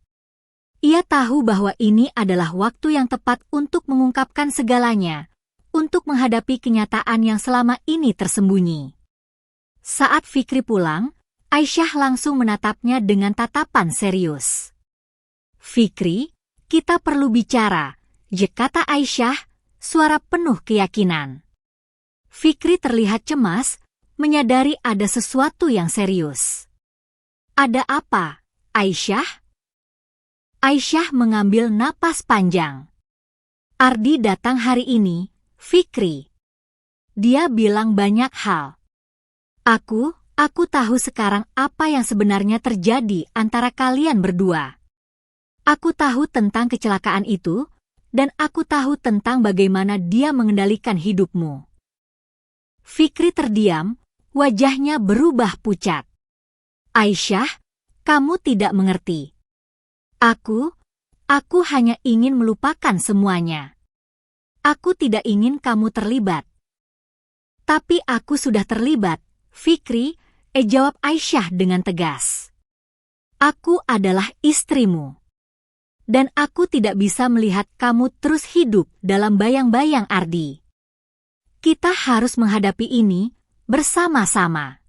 Ia tahu bahwa ini adalah waktu yang tepat untuk mengungkapkan segalanya, untuk menghadapi kenyataan yang selama ini tersembunyi. Saat Fikri pulang, Aisyah langsung menatapnya dengan tatapan serius. "Fikri, kita perlu bicara," kata Aisyah, suara penuh keyakinan. Fikri terlihat cemas, menyadari ada sesuatu yang serius. "Ada apa, Aisyah?" Aisyah mengambil napas panjang. "Ardi datang hari ini, Fikri. Dia bilang banyak hal. Aku tahu sekarang apa yang sebenarnya terjadi antara kalian berdua. Aku tahu tentang kecelakaan itu, dan aku tahu tentang bagaimana dia mengendalikan hidupmu." Fikri terdiam, wajahnya berubah pucat. "Aisyah, kamu tidak mengerti. Aku hanya ingin melupakan semuanya. Aku tidak ingin kamu terlibat." "Tapi aku sudah terlibat, Fikri," jawab Aisyah dengan tegas. "Aku adalah istrimu. Dan aku tidak bisa melihat kamu terus hidup dalam bayang-bayang Ardi. Kita harus menghadapi ini bersama-sama."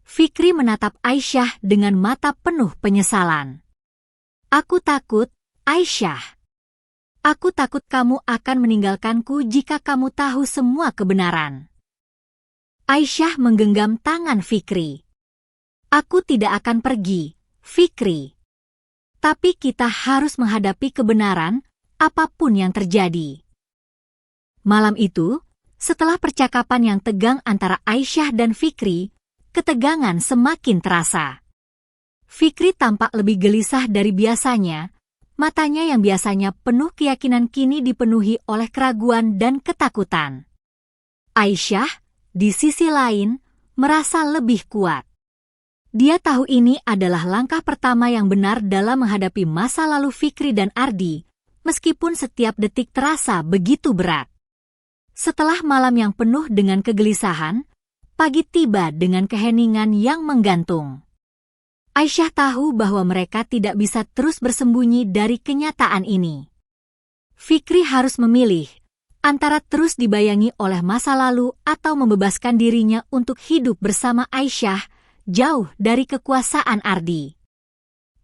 Fikri menatap Aisyah dengan mata penuh penyesalan. "Aku takut, Aisyah. Aku takut kamu akan meninggalkanku jika kamu tahu semua kebenaran." Aisyah menggenggam tangan Fikri. "Aku tidak akan pergi, Fikri. Tapi kita harus menghadapi kebenaran, apapun yang terjadi." Malam itu, setelah percakapan yang tegang antara Aisyah dan Fikri, ketegangan semakin terasa. Fikri tampak lebih gelisah dari biasanya, matanya yang biasanya penuh keyakinan kini dipenuhi oleh keraguan dan ketakutan. Aisyah, di sisi lain, merasa lebih kuat. Dia tahu ini adalah langkah pertama yang benar dalam menghadapi masa lalu Fikri dan Ardi, meskipun setiap detik terasa begitu berat. Setelah malam yang penuh dengan kegelisahan, pagi tiba dengan keheningan yang menggantung. Aisyah tahu bahwa mereka tidak bisa terus bersembunyi dari kenyataan ini. Fikri harus memilih antara terus dibayangi oleh masa lalu atau membebaskan dirinya untuk hidup bersama Aisyah, jauh dari kekuasaan Ardi.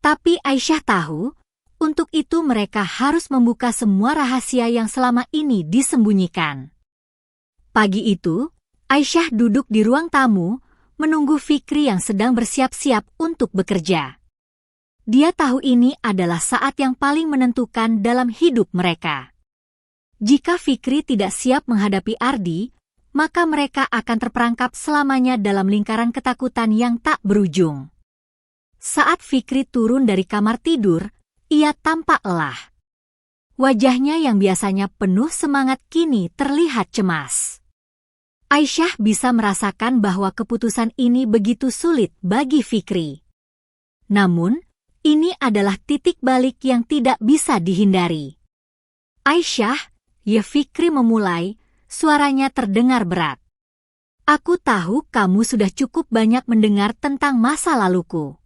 Tapi Aisyah tahu, untuk itu mereka harus membuka semua rahasia yang selama ini disembunyikan. Pagi itu, Aisyah duduk di ruang tamu, menunggu Fikri yang sedang bersiap-siap untuk bekerja. Dia tahu ini adalah saat yang paling menentukan dalam hidup mereka. Jika Fikri tidak siap menghadapi Ardi, maka mereka akan terperangkap selamanya dalam lingkaran ketakutan yang tak berujung. Saat Fikri turun dari kamar tidur, ia tampak lelah. Wajahnya yang biasanya penuh semangat kini terlihat cemas. Aisyah bisa merasakan bahwa keputusan ini begitu sulit bagi Fikri. Namun, ini adalah titik balik yang tidak bisa dihindari. "Aisyah," Fikri memulai, suaranya terdengar berat. "Aku tahu kamu sudah cukup banyak mendengar tentang masa laluku.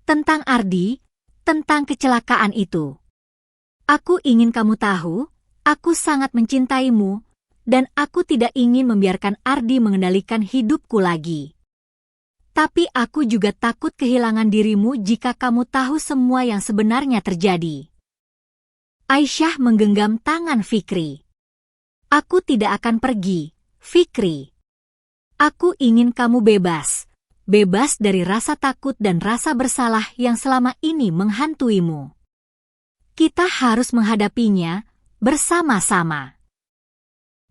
Tentang Ardi, tentang kecelakaan itu. Aku ingin kamu tahu, aku sangat mencintaimu, dan aku tidak ingin membiarkan Ardi mengendalikan hidupku lagi. Tapi aku juga takut kehilangan dirimu jika kamu tahu semua yang sebenarnya terjadi." Aisyah menggenggam tangan Fikri. "Aku tidak akan pergi, Fikri. Aku ingin kamu bebas, bebas dari rasa takut dan rasa bersalah yang selama ini menghantuimu. Kita harus menghadapinya bersama-sama.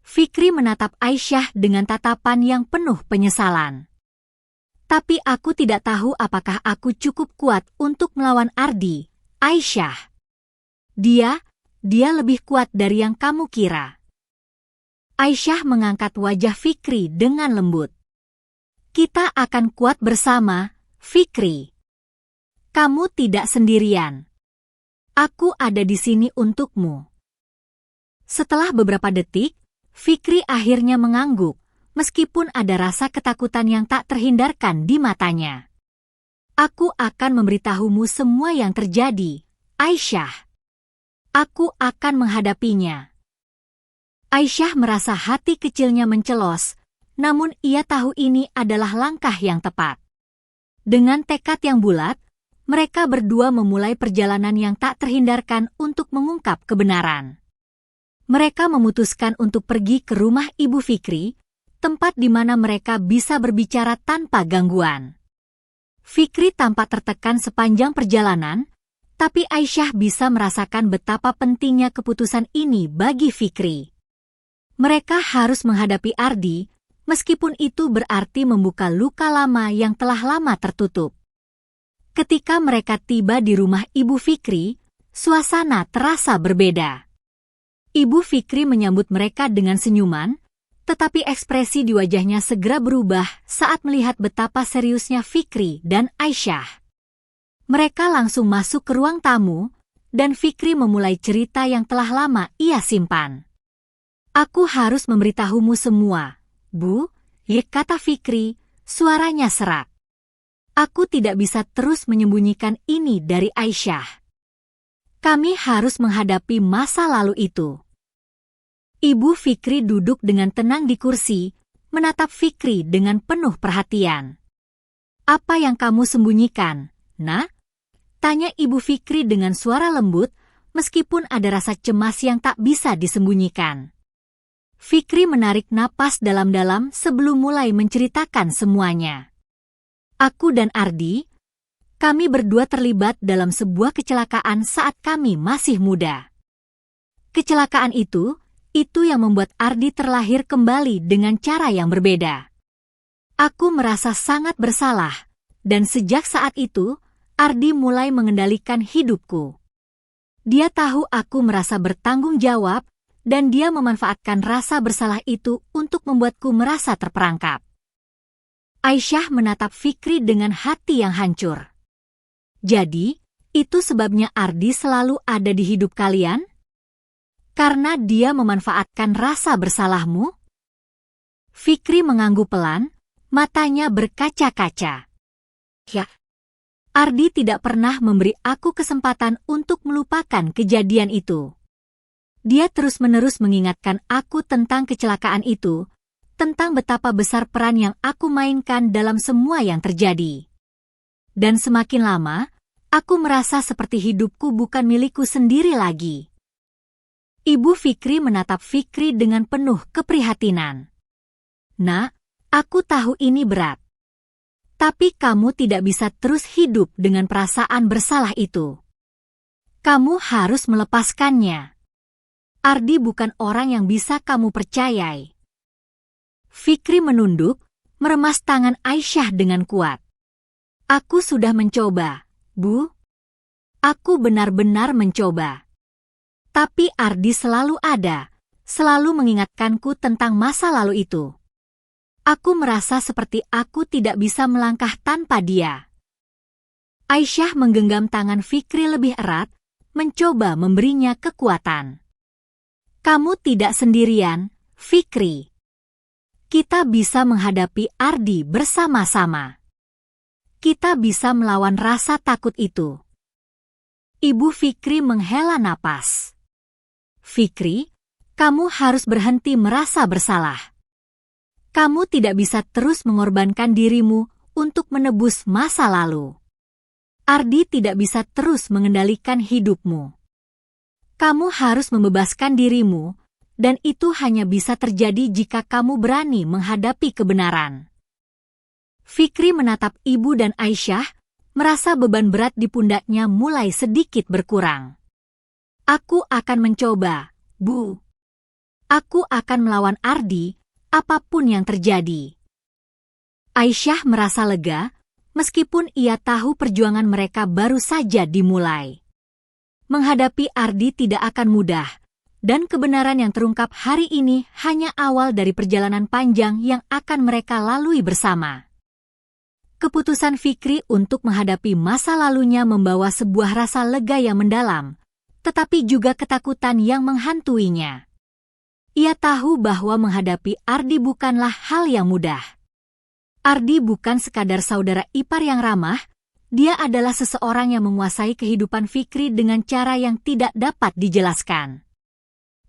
Fikri menatap Aisyah dengan tatapan yang penuh penyesalan. Tapi aku tidak tahu apakah aku cukup kuat untuk melawan Ardi, Aisyah. Dia lebih kuat dari yang kamu kira. Aisyah mengangkat wajah Fikri dengan lembut. Kita akan kuat bersama, Fikri. Kamu tidak sendirian. Aku ada di sini untukmu. Setelah beberapa detik, Fikri akhirnya mengangguk, meskipun ada rasa ketakutan yang tak terhindarkan di matanya. Aku akan memberitahumu semua yang terjadi, Aisyah. Aku akan menghadapinya. Aisyah merasa hati kecilnya mencelos, namun ia tahu ini adalah langkah yang tepat. Dengan tekad yang bulat, mereka berdua memulai perjalanan yang tak terhindarkan untuk mengungkap kebenaran. Mereka memutuskan untuk pergi ke rumah Ibu Fikri, tempat di mana mereka bisa berbicara tanpa gangguan. Fikri tampak tertekan sepanjang perjalanan, tapi Aisyah bisa merasakan betapa pentingnya keputusan ini bagi Fikri. Mereka harus menghadapi Ardi, meskipun itu berarti membuka luka lama yang telah lama tertutup. Ketika mereka tiba di rumah Ibu Fikri, suasana terasa berbeda. Ibu Fikri menyambut mereka dengan senyuman, tetapi ekspresi di wajahnya segera berubah saat melihat betapa seriusnya Fikri dan Aisyah. Mereka langsung masuk ke ruang tamu, dan Fikri memulai cerita yang telah lama ia simpan. Aku harus memberitahumu semua, Bu, kata Fikri, suaranya serak. Aku tidak bisa terus menyembunyikan ini dari Aisyah. Kami harus menghadapi masa lalu itu. Ibu Fikri duduk dengan tenang di kursi, menatap Fikri dengan penuh perhatian. Apa yang kamu sembunyikan, Nak? Tanya Ibu Fikri dengan suara lembut, meskipun ada rasa cemas yang tak bisa disembunyikan. Fikri menarik napas dalam-dalam sebelum mulai menceritakan semuanya. Aku dan Ardi, kami berdua terlibat dalam sebuah kecelakaan saat kami masih muda. Kecelakaan itu yang membuat Ardi terlahir kembali dengan cara yang berbeda. Aku merasa sangat bersalah, dan sejak saat itu, Ardi mulai mengendalikan hidupku. Dia tahu aku merasa bertanggung jawab, dan dia memanfaatkan rasa bersalah itu untuk membuatku merasa terperangkap. Aisyah menatap Fikri dengan hati yang hancur. Jadi, itu sebabnya Ardi selalu ada di hidup kalian? Karena dia memanfaatkan rasa bersalahmu? Fikri mengangguk pelan, matanya berkaca-kaca. Ya, Ardi tidak pernah memberi aku kesempatan untuk melupakan kejadian itu. Dia terus-menerus mengingatkan aku tentang kecelakaan itu, tentang betapa besar peran yang aku mainkan dalam semua yang terjadi. Dan semakin lama, aku merasa seperti hidupku bukan milikku sendiri lagi. Ibu Fikri menatap Fikri dengan penuh keprihatinan. Nak, aku tahu ini berat. Tapi kamu tidak bisa terus hidup dengan perasaan bersalah itu. Kamu harus melepaskannya. Ardi bukan orang yang bisa kamu percayai. Fikri menunduk, meremas tangan Aisyah dengan kuat. Aku sudah mencoba, Bu. Aku benar-benar mencoba. Tapi Ardi selalu ada, selalu mengingatkanku tentang masa lalu itu. Aku merasa seperti aku tidak bisa melangkah tanpa dia. Aisyah menggenggam tangan Fikri lebih erat, mencoba memberinya kekuatan. Kamu tidak sendirian, Fikri. Kita bisa menghadapi Ardi bersama-sama. Kita bisa melawan rasa takut itu. Ibu Fikri menghela napas. Fikri, kamu harus berhenti merasa bersalah. Kamu tidak bisa terus mengorbankan dirimu untuk menebus masa lalu. Ardi tidak bisa terus mengendalikan hidupmu. Kamu harus membebaskan dirimu, dan itu hanya bisa terjadi jika kamu berani menghadapi kebenaran. Fikri menatap ibu dan Aisyah, merasa beban berat di pundaknya mulai sedikit berkurang. Aku akan mencoba, Bu. Aku akan melawan Ardi, apapun yang terjadi. Aisyah merasa lega, meskipun ia tahu perjuangan mereka baru saja dimulai. Menghadapi Ardi tidak akan mudah, dan kebenaran yang terungkap hari ini hanya awal dari perjalanan panjang yang akan mereka lalui bersama. Keputusan Fikri untuk menghadapi masa lalunya membawa sebuah rasa lega yang mendalam, tetapi juga ketakutan yang menghantuinya. Ia tahu bahwa menghadapi Ardi bukanlah hal yang mudah. Ardi bukan sekadar saudara ipar yang ramah, dia adalah seseorang yang menguasai kehidupan Fikri dengan cara yang tidak dapat dijelaskan.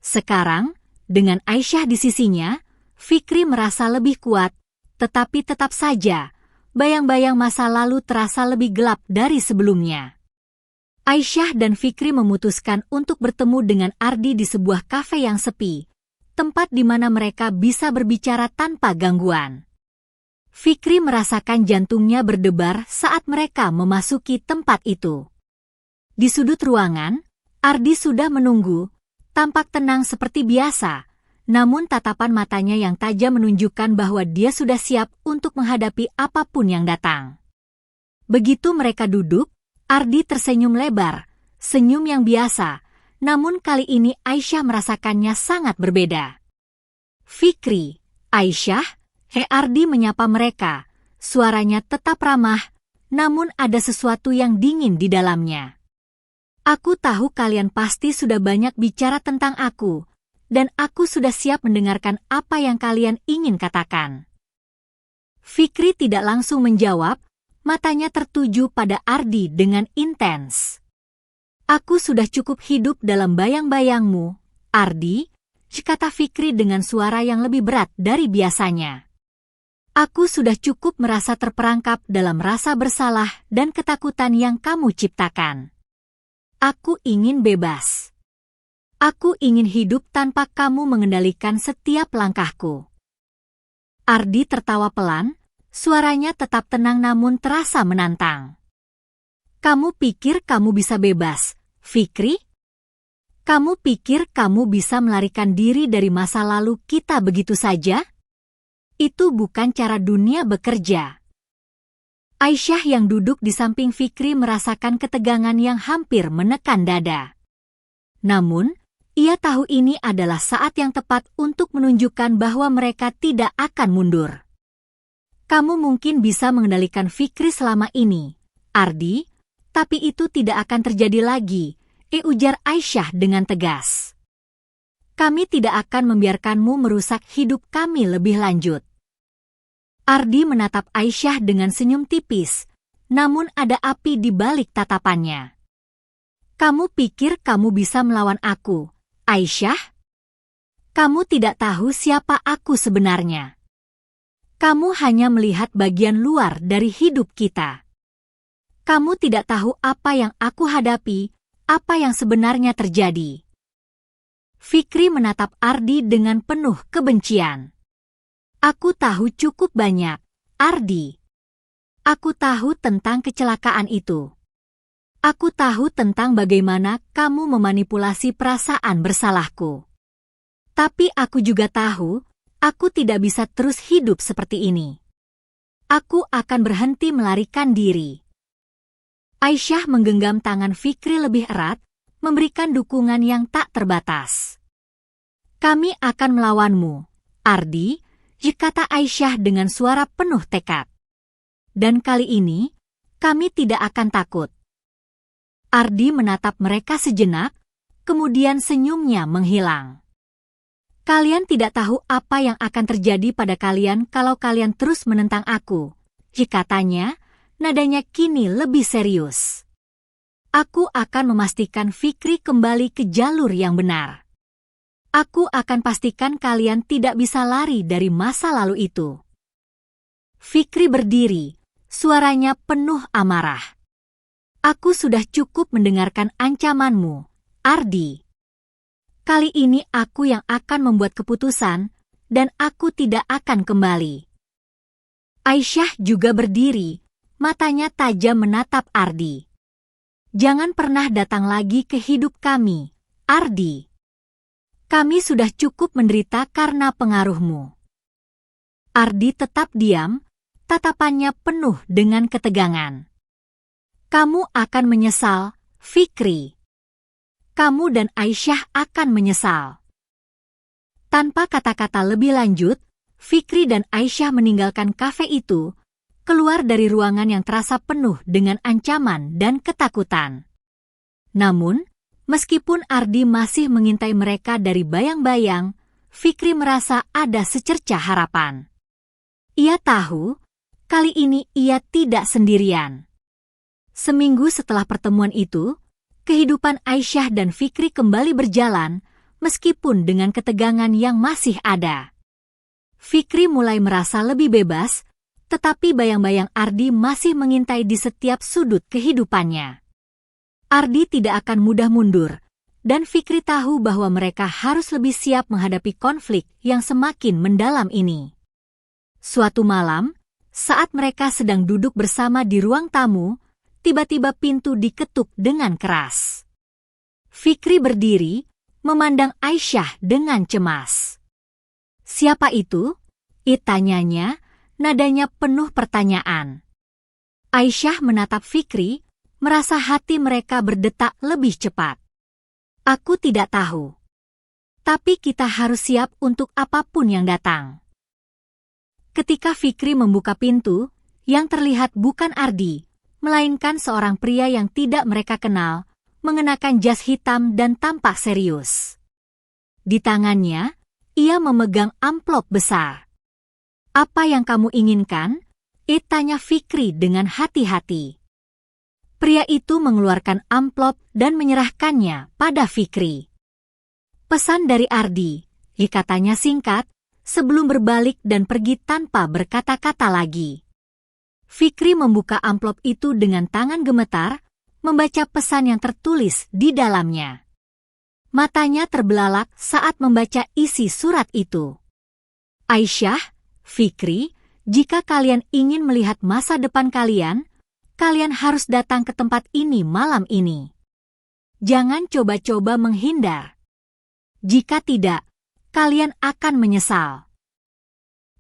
Sekarang, dengan Aisyah di sisinya, Fikri merasa lebih kuat, tetapi tetap saja, bayang-bayang masa lalu terasa lebih gelap dari sebelumnya. Aisyah dan Fikri memutuskan untuk bertemu dengan Ardi di sebuah kafe yang sepi, tempat di mana mereka bisa berbicara tanpa gangguan. Fikri merasakan jantungnya berdebar saat mereka memasuki tempat itu. Di sudut ruangan, Ardi sudah menunggu, tampak tenang seperti biasa, namun tatapan matanya yang tajam menunjukkan bahwa dia sudah siap untuk menghadapi apapun yang datang. Begitu mereka duduk, Ardi tersenyum lebar, senyum yang biasa, namun kali ini Aisyah merasakannya sangat berbeda. Fikri, Aisyah, Ardi menyapa mereka, suaranya tetap ramah, namun ada sesuatu yang dingin di dalamnya. Aku tahu kalian pasti sudah banyak bicara tentang aku, dan aku sudah siap mendengarkan apa yang kalian ingin katakan. Fikri tidak langsung menjawab, matanya tertuju pada Ardi dengan intens. Aku sudah cukup hidup dalam bayang-bayangmu, Ardi, kata Fikri dengan suara yang lebih berat dari biasanya. Aku sudah cukup merasa terperangkap dalam rasa bersalah dan ketakutan yang kamu ciptakan. Aku ingin bebas. Aku ingin hidup tanpa kamu mengendalikan setiap langkahku. Ardi tertawa pelan, suaranya tetap tenang namun terasa menantang. Kamu pikir kamu bisa bebas, Fikri? Kamu pikir kamu bisa melarikan diri dari masa lalu kita begitu saja? Itu bukan cara dunia bekerja. Aisyah yang duduk di samping Fikri merasakan ketegangan yang hampir menekan dada. Namun, ia tahu ini adalah saat yang tepat untuk menunjukkan bahwa mereka tidak akan mundur. Kamu mungkin bisa mengendalikan Fikri selama ini, Ardi, tapi itu tidak akan terjadi lagi, ujar Aisyah dengan tegas. Kami tidak akan membiarkanmu merusak hidup kami lebih lanjut. Ardi menatap Aisyah dengan senyum tipis, namun ada api di balik tatapannya. Kamu pikir kamu bisa melawan aku, Aisyah? Kamu tidak tahu siapa aku sebenarnya. Kamu hanya melihat bagian luar dari hidup kita. Kamu tidak tahu apa yang aku hadapi, apa yang sebenarnya terjadi. Fikri menatap Ardi dengan penuh kebencian. Aku tahu cukup banyak, Ardi. Aku tahu tentang kecelakaan itu. Aku tahu tentang bagaimana kamu memanipulasi perasaan bersalahku. Tapi aku juga tahu, aku tidak bisa terus hidup seperti ini. Aku akan berhenti melarikan diri. Aisyah menggenggam tangan Fikri lebih erat, memberikan dukungan yang tak terbatas. Kami akan melawanmu, Ardi, kata Aisyah dengan suara penuh tekad. Dan kali ini, kami tidak akan takut. Ardi menatap mereka sejenak, kemudian senyumnya menghilang. Kalian tidak tahu apa yang akan terjadi pada kalian kalau kalian terus menentang aku, katanya, nadanya kini lebih serius. Aku akan memastikan Fikri kembali ke jalur yang benar. Aku akan pastikan kalian tidak bisa lari dari masa lalu itu. Fikri berdiri, suaranya penuh amarah. Aku sudah cukup mendengarkan ancamanmu, Ardi. Kali ini aku yang akan membuat keputusan, dan aku tidak akan kembali. Aisyah juga berdiri, matanya tajam menatap Ardi. Jangan pernah datang lagi ke hidup kami, Ardi. Kami sudah cukup menderita karena pengaruhmu. Ardi tetap diam, tatapannya penuh dengan ketegangan. Kamu akan menyesal, Fikri. Kamu dan Aisyah akan menyesal. Tanpa kata-kata lebih lanjut, Fikri dan Aisyah meninggalkan kafe itu, keluar dari ruangan yang terasa penuh dengan ancaman dan ketakutan. Namun, meskipun Ardi masih mengintai mereka dari bayang-bayang, Fikri merasa ada secercah harapan. Ia tahu, kali ini ia tidak sendirian. Seminggu setelah pertemuan itu, kehidupan Aisyah dan Fikri kembali berjalan, meskipun dengan ketegangan yang masih ada. Fikri mulai merasa lebih bebas, tetapi bayang-bayang Ardi masih mengintai di setiap sudut kehidupannya. Ardi tidak akan mudah mundur, dan Fikri tahu bahwa mereka harus lebih siap menghadapi konflik yang semakin mendalam ini. Suatu malam, saat mereka sedang duduk bersama di ruang tamu, tiba-tiba pintu diketuk dengan keras. Fikri berdiri, memandang Aisyah dengan cemas. "Siapa itu?" tanyanya, nadanya penuh pertanyaan. Aisyah menatap Fikri, merasa hati mereka berdetak lebih cepat. "Aku tidak tahu. Tapi kita harus siap untuk apapun yang datang." Ketika Fikri membuka pintu, yang terlihat bukan Ardi, melainkan seorang pria yang tidak mereka kenal, mengenakan jas hitam dan tampak serius. Di tangannya, ia memegang amplop besar. "Apa yang kamu inginkan?" tanya Fikri dengan hati-hati. Pria itu mengeluarkan amplop dan menyerahkannya pada Fikri. "Pesan dari Ardi," katanya singkat, sebelum berbalik dan pergi tanpa berkata-kata lagi. Fikri membuka amplop itu dengan tangan gemetar, membaca pesan yang tertulis di dalamnya. Matanya terbelalak saat membaca isi surat itu. "Aisyah, Fikri, jika kalian ingin melihat masa depan kalian, kalian harus datang ke tempat ini malam ini. Jangan coba-coba menghindar. Jika tidak, kalian akan menyesal."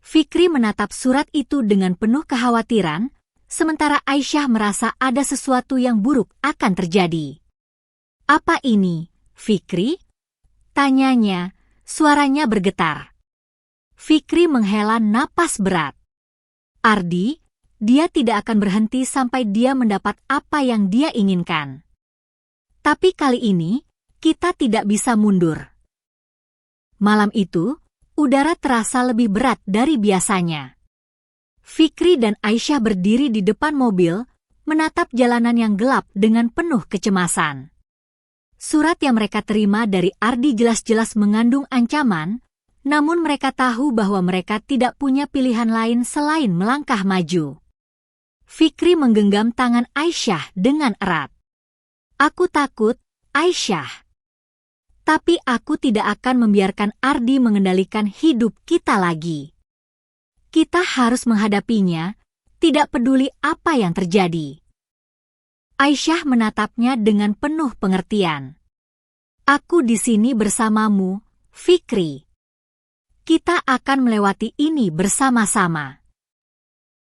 Fikri menatap surat itu dengan penuh kekhawatiran, sementara Aisyah merasa ada sesuatu yang buruk akan terjadi. "Apa ini, Fikri?" tanyanya, suaranya bergetar. Fikri menghela napas berat. Ardi, dia tidak akan berhenti sampai dia mendapat apa yang dia inginkan. Tapi kali ini, kita tidak bisa mundur. Malam itu, udara terasa lebih berat dari biasanya. Fikri dan Aisyah berdiri di depan mobil, menatap jalanan yang gelap dengan penuh kecemasan. Surat yang mereka terima dari Ardi jelas-jelas mengandung ancaman, namun mereka tahu bahwa mereka tidak punya pilihan lain selain melangkah maju. Fikri menggenggam tangan Aisyah dengan erat. "Aku takut, Aisyah. Tapi aku tidak akan membiarkan Ardi mengendalikan hidup kita lagi. Kita harus menghadapinya, tidak peduli apa yang terjadi." Aisyah menatapnya dengan penuh pengertian. "Aku di sini bersamamu, Fikri. Kita akan melewati ini bersama-sama."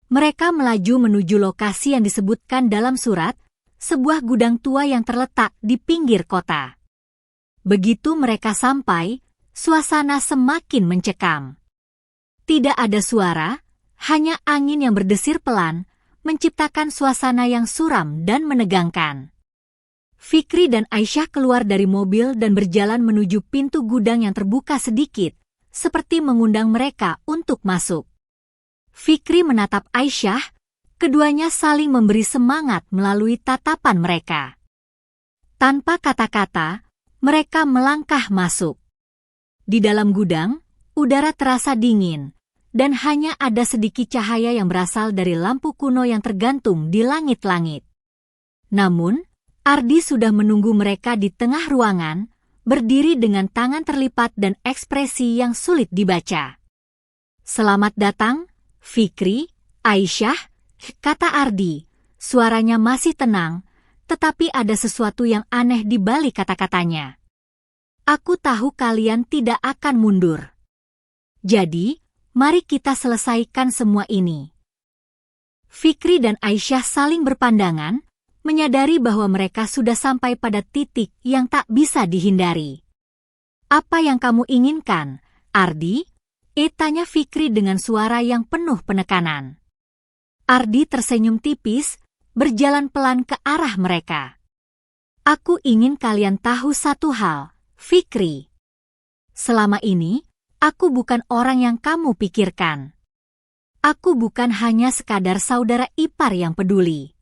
Mereka melaju menuju lokasi yang disebutkan dalam surat, sebuah gudang tua yang terletak di pinggir kota. Begitu mereka sampai, suasana semakin mencekam. Tidak ada suara, hanya angin yang berdesir pelan, menciptakan suasana yang suram dan menegangkan. Fikri dan Aisyah keluar dari mobil dan berjalan menuju pintu gudang yang terbuka sedikit, seperti mengundang mereka untuk masuk. Fikri menatap Aisyah, keduanya saling memberi semangat melalui tatapan mereka. Tanpa kata-kata, mereka melangkah masuk. Di dalam gudang, udara terasa dingin, dan hanya ada sedikit cahaya yang berasal dari lampu kuno yang tergantung di langit-langit. Namun, Ardi sudah menunggu mereka di tengah ruangan, berdiri dengan tangan terlipat dan ekspresi yang sulit dibaca. "Selamat datang, Fikri, Aisyah, kata Ardi, suaranya masih tenang, tetapi ada sesuatu yang aneh di balik kata-katanya. Aku tahu kalian tidak akan mundur. Jadi, mari kita selesaikan semua ini. Fikri dan Aisyah saling berpandangan, menyadari bahwa mereka sudah sampai pada titik yang tak bisa dihindari. Apa yang kamu inginkan, Ardi? Tanya Fikri dengan suara yang penuh penekanan. Ardi tersenyum tipis, berjalan pelan ke arah mereka. Aku ingin kalian tahu satu hal, Fikri. Selama ini, aku bukan orang yang kamu pikirkan. Aku bukan hanya sekadar saudara ipar yang peduli.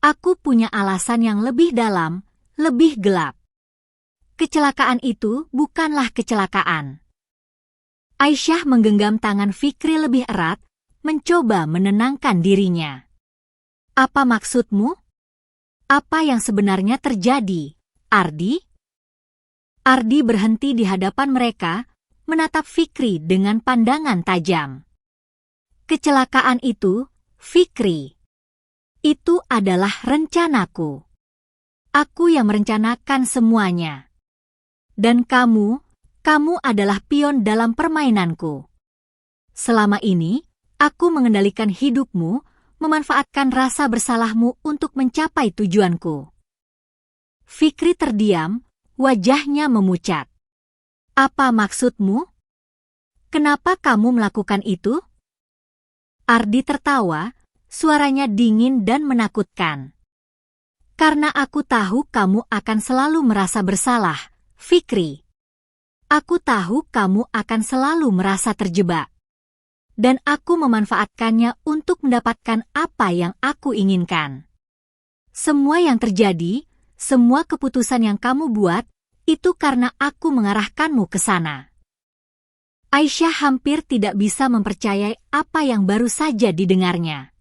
Aku punya alasan yang lebih dalam, lebih gelap. Kecelakaan itu bukanlah kecelakaan. Aisyah menggenggam tangan Fikri lebih erat, mencoba menenangkan dirinya. Apa maksudmu? Apa yang sebenarnya terjadi, Ardi? Ardi berhenti di hadapan mereka, menatap Fikri dengan pandangan tajam. Kecelakaan itu, Fikri. Itu adalah rencanaku. Aku yang merencanakan semuanya. Dan kamu adalah pion dalam permainanku. Selama ini, aku mengendalikan hidupmu, memanfaatkan rasa bersalahmu untuk mencapai tujuanku. Fikri terdiam, wajahnya memucat. Apa maksudmu? Kenapa kamu melakukan itu? Ardi tertawa, suaranya dingin dan menakutkan. Karena aku tahu kamu akan selalu merasa bersalah, Fikri. Aku tahu kamu akan selalu merasa terjebak. Dan aku memanfaatkannya untuk mendapatkan apa yang aku inginkan. Semua yang terjadi, semua keputusan yang kamu buat, itu karena aku mengarahkanmu ke sana. Aisyah hampir tidak bisa mempercayai apa yang baru saja didengarnya.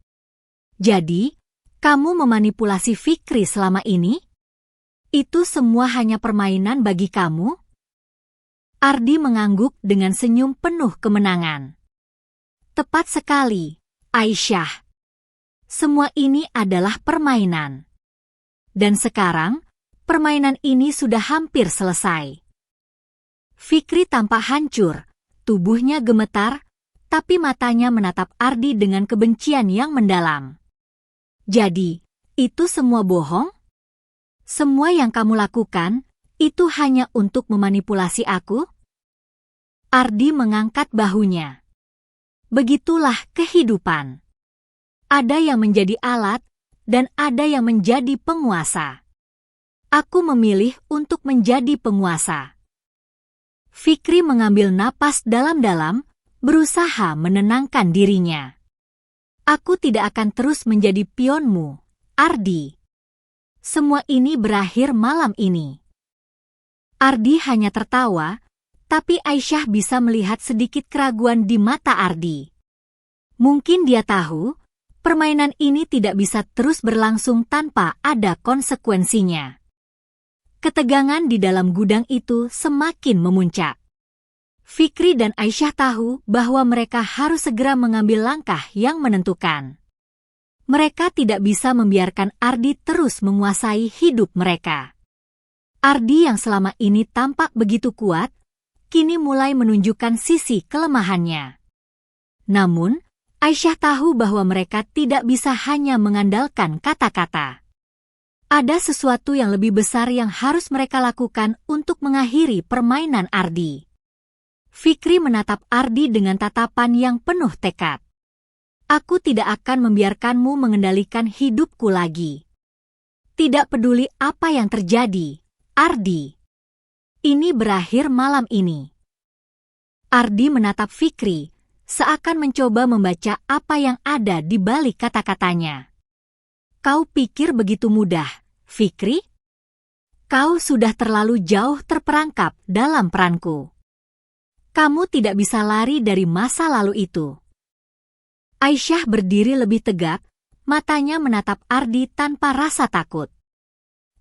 Jadi, kamu memanipulasi Fikri selama ini? Itu semua hanya permainan bagi kamu? Ardi mengangguk dengan senyum penuh kemenangan. Tepat sekali, Aisyah. Semua ini adalah permainan. Dan sekarang, permainan ini sudah hampir selesai. Fikri tampak hancur, tubuhnya gemetar, tapi matanya menatap Ardi dengan kebencian yang mendalam. Jadi, itu semua bohong? Semua yang kamu lakukan, itu hanya untuk memanipulasi aku? Ardi mengangkat bahunya. Begitulah kehidupan. Ada yang menjadi alat, dan ada yang menjadi penguasa. Aku memilih untuk menjadi penguasa. Fikri mengambil napas dalam-dalam, berusaha menenangkan dirinya. Aku tidak akan terus menjadi pionmu, Ardi. Semua ini berakhir malam ini. Ardi hanya tertawa, tapi Aisyah bisa melihat sedikit keraguan di mata Ardi. Mungkin dia tahu, permainan ini tidak bisa terus berlangsung tanpa ada konsekuensinya. Ketegangan di dalam gudang itu semakin memuncak. Fikri dan Aisyah tahu bahwa mereka harus segera mengambil langkah yang menentukan. Mereka tidak bisa membiarkan Ardi terus menguasai hidup mereka. Ardi yang selama ini tampak begitu kuat, kini mulai menunjukkan sisi kelemahannya. Namun, Aisyah tahu bahwa mereka tidak bisa hanya mengandalkan kata-kata. Ada sesuatu yang lebih besar yang harus mereka lakukan untuk mengakhiri permainan Ardi. Fikri menatap Ardi dengan tatapan yang penuh tekad. Aku tidak akan membiarkanmu mengendalikan hidupku lagi. Tidak peduli apa yang terjadi, Ardi. Ini berakhir malam ini. Ardi menatap Fikri, seakan mencoba membaca apa yang ada di balik kata-katanya. Kau pikir begitu mudah, Fikri? Kau sudah terlalu jauh terperangkap dalam peranku. Kamu tidak bisa lari dari masa lalu itu. Aisyah berdiri lebih tegak, matanya menatap Ardi tanpa rasa takut.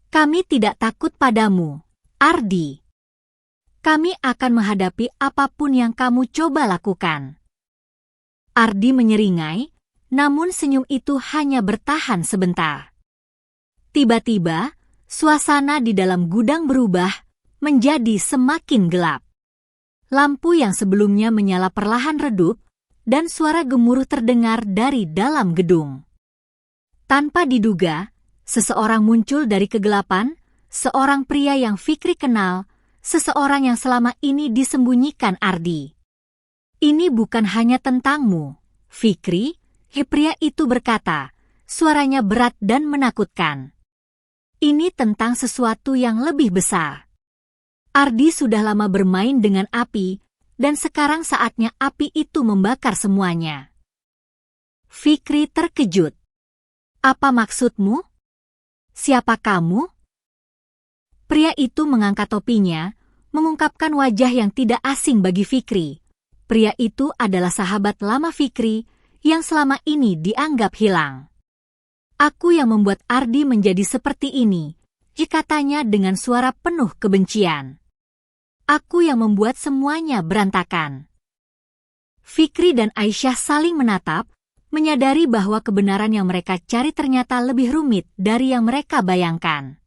Kami tidak takut padamu, Ardi. Kami akan menghadapi apapun yang kamu coba lakukan. Ardi menyeringai, namun senyum itu hanya bertahan sebentar. Tiba-tiba, suasana di dalam gudang berubah menjadi semakin gelap. Lampu yang sebelumnya menyala perlahan redup, dan suara gemuruh terdengar dari dalam gedung. Tanpa diduga, seseorang muncul dari kegelapan, seorang pria yang Fikri kenal, seseorang yang selama ini disembunyikan Ardi. "Ini bukan hanya tentangmu, Fikri," pria itu berkata, suaranya berat dan menakutkan. "Ini tentang sesuatu yang lebih besar. Ardi sudah lama bermain dengan api, dan sekarang saatnya api itu membakar semuanya." Fikri terkejut. "Apa maksudmu? Siapa kamu?" Pria itu mengangkat topinya, mengungkapkan wajah yang tidak asing bagi Fikri. Pria itu adalah sahabat lama Fikri yang selama ini dianggap hilang. "Aku yang membuat Ardi menjadi seperti ini," katanya dengan suara penuh kebencian. "Aku yang membuat semuanya berantakan." Fikri dan Aisyah saling menatap, menyadari bahwa kebenaran yang mereka cari ternyata lebih rumit dari yang mereka bayangkan.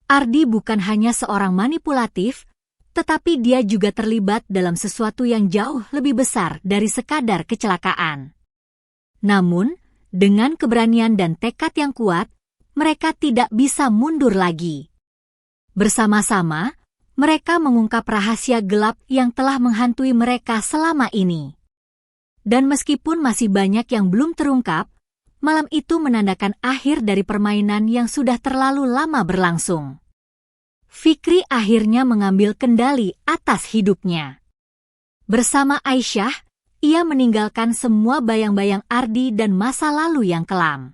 Ardi bukan hanya seorang manipulatif, tetapi dia juga terlibat dalam sesuatu yang jauh lebih besar dari sekadar kecelakaan. Namun, dengan keberanian dan tekad yang kuat, mereka tidak bisa mundur lagi. Bersama-sama, mereka mengungkap rahasia gelap yang telah menghantui mereka selama ini. Dan meskipun masih banyak yang belum terungkap, malam itu menandakan akhir dari permainan yang sudah terlalu lama berlangsung. Fikri akhirnya mengambil kendali atas hidupnya. Bersama Aisyah, ia meninggalkan semua bayang-bayang Ardi dan masa lalu yang kelam.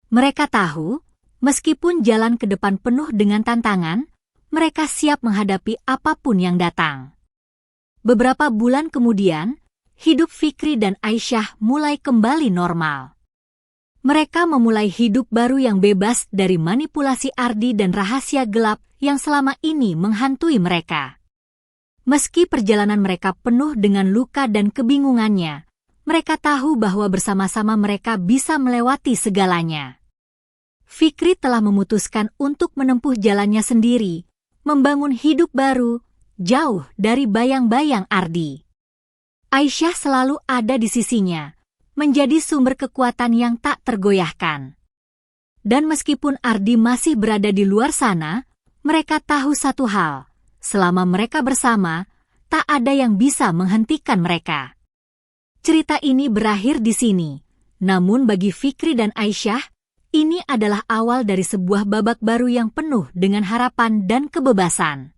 Mereka tahu, meskipun jalan ke depan penuh dengan tantangan, mereka siap menghadapi apapun yang datang. Beberapa bulan kemudian, hidup Fikri dan Aisyah mulai kembali normal. Mereka memulai hidup baru yang bebas dari manipulasi Ardi dan rahasia gelap yang selama ini menghantui mereka. Meski perjalanan mereka penuh dengan luka dan kebingungannya, mereka tahu bahwa bersama-sama mereka bisa melewati segalanya. Fikri telah memutuskan untuk menempuh jalannya sendiri, membangun hidup baru, jauh dari bayang-bayang Ardi. Aisyah selalu ada di sisinya, menjadi sumber kekuatan yang tak tergoyahkan. Dan meskipun Ardi masih berada di luar sana, mereka tahu satu hal, selama mereka bersama, tak ada yang bisa menghentikan mereka. Cerita ini berakhir di sini, namun bagi Fikri dan Aisyah, ini adalah awal dari sebuah babak baru yang penuh dengan harapan dan kebebasan.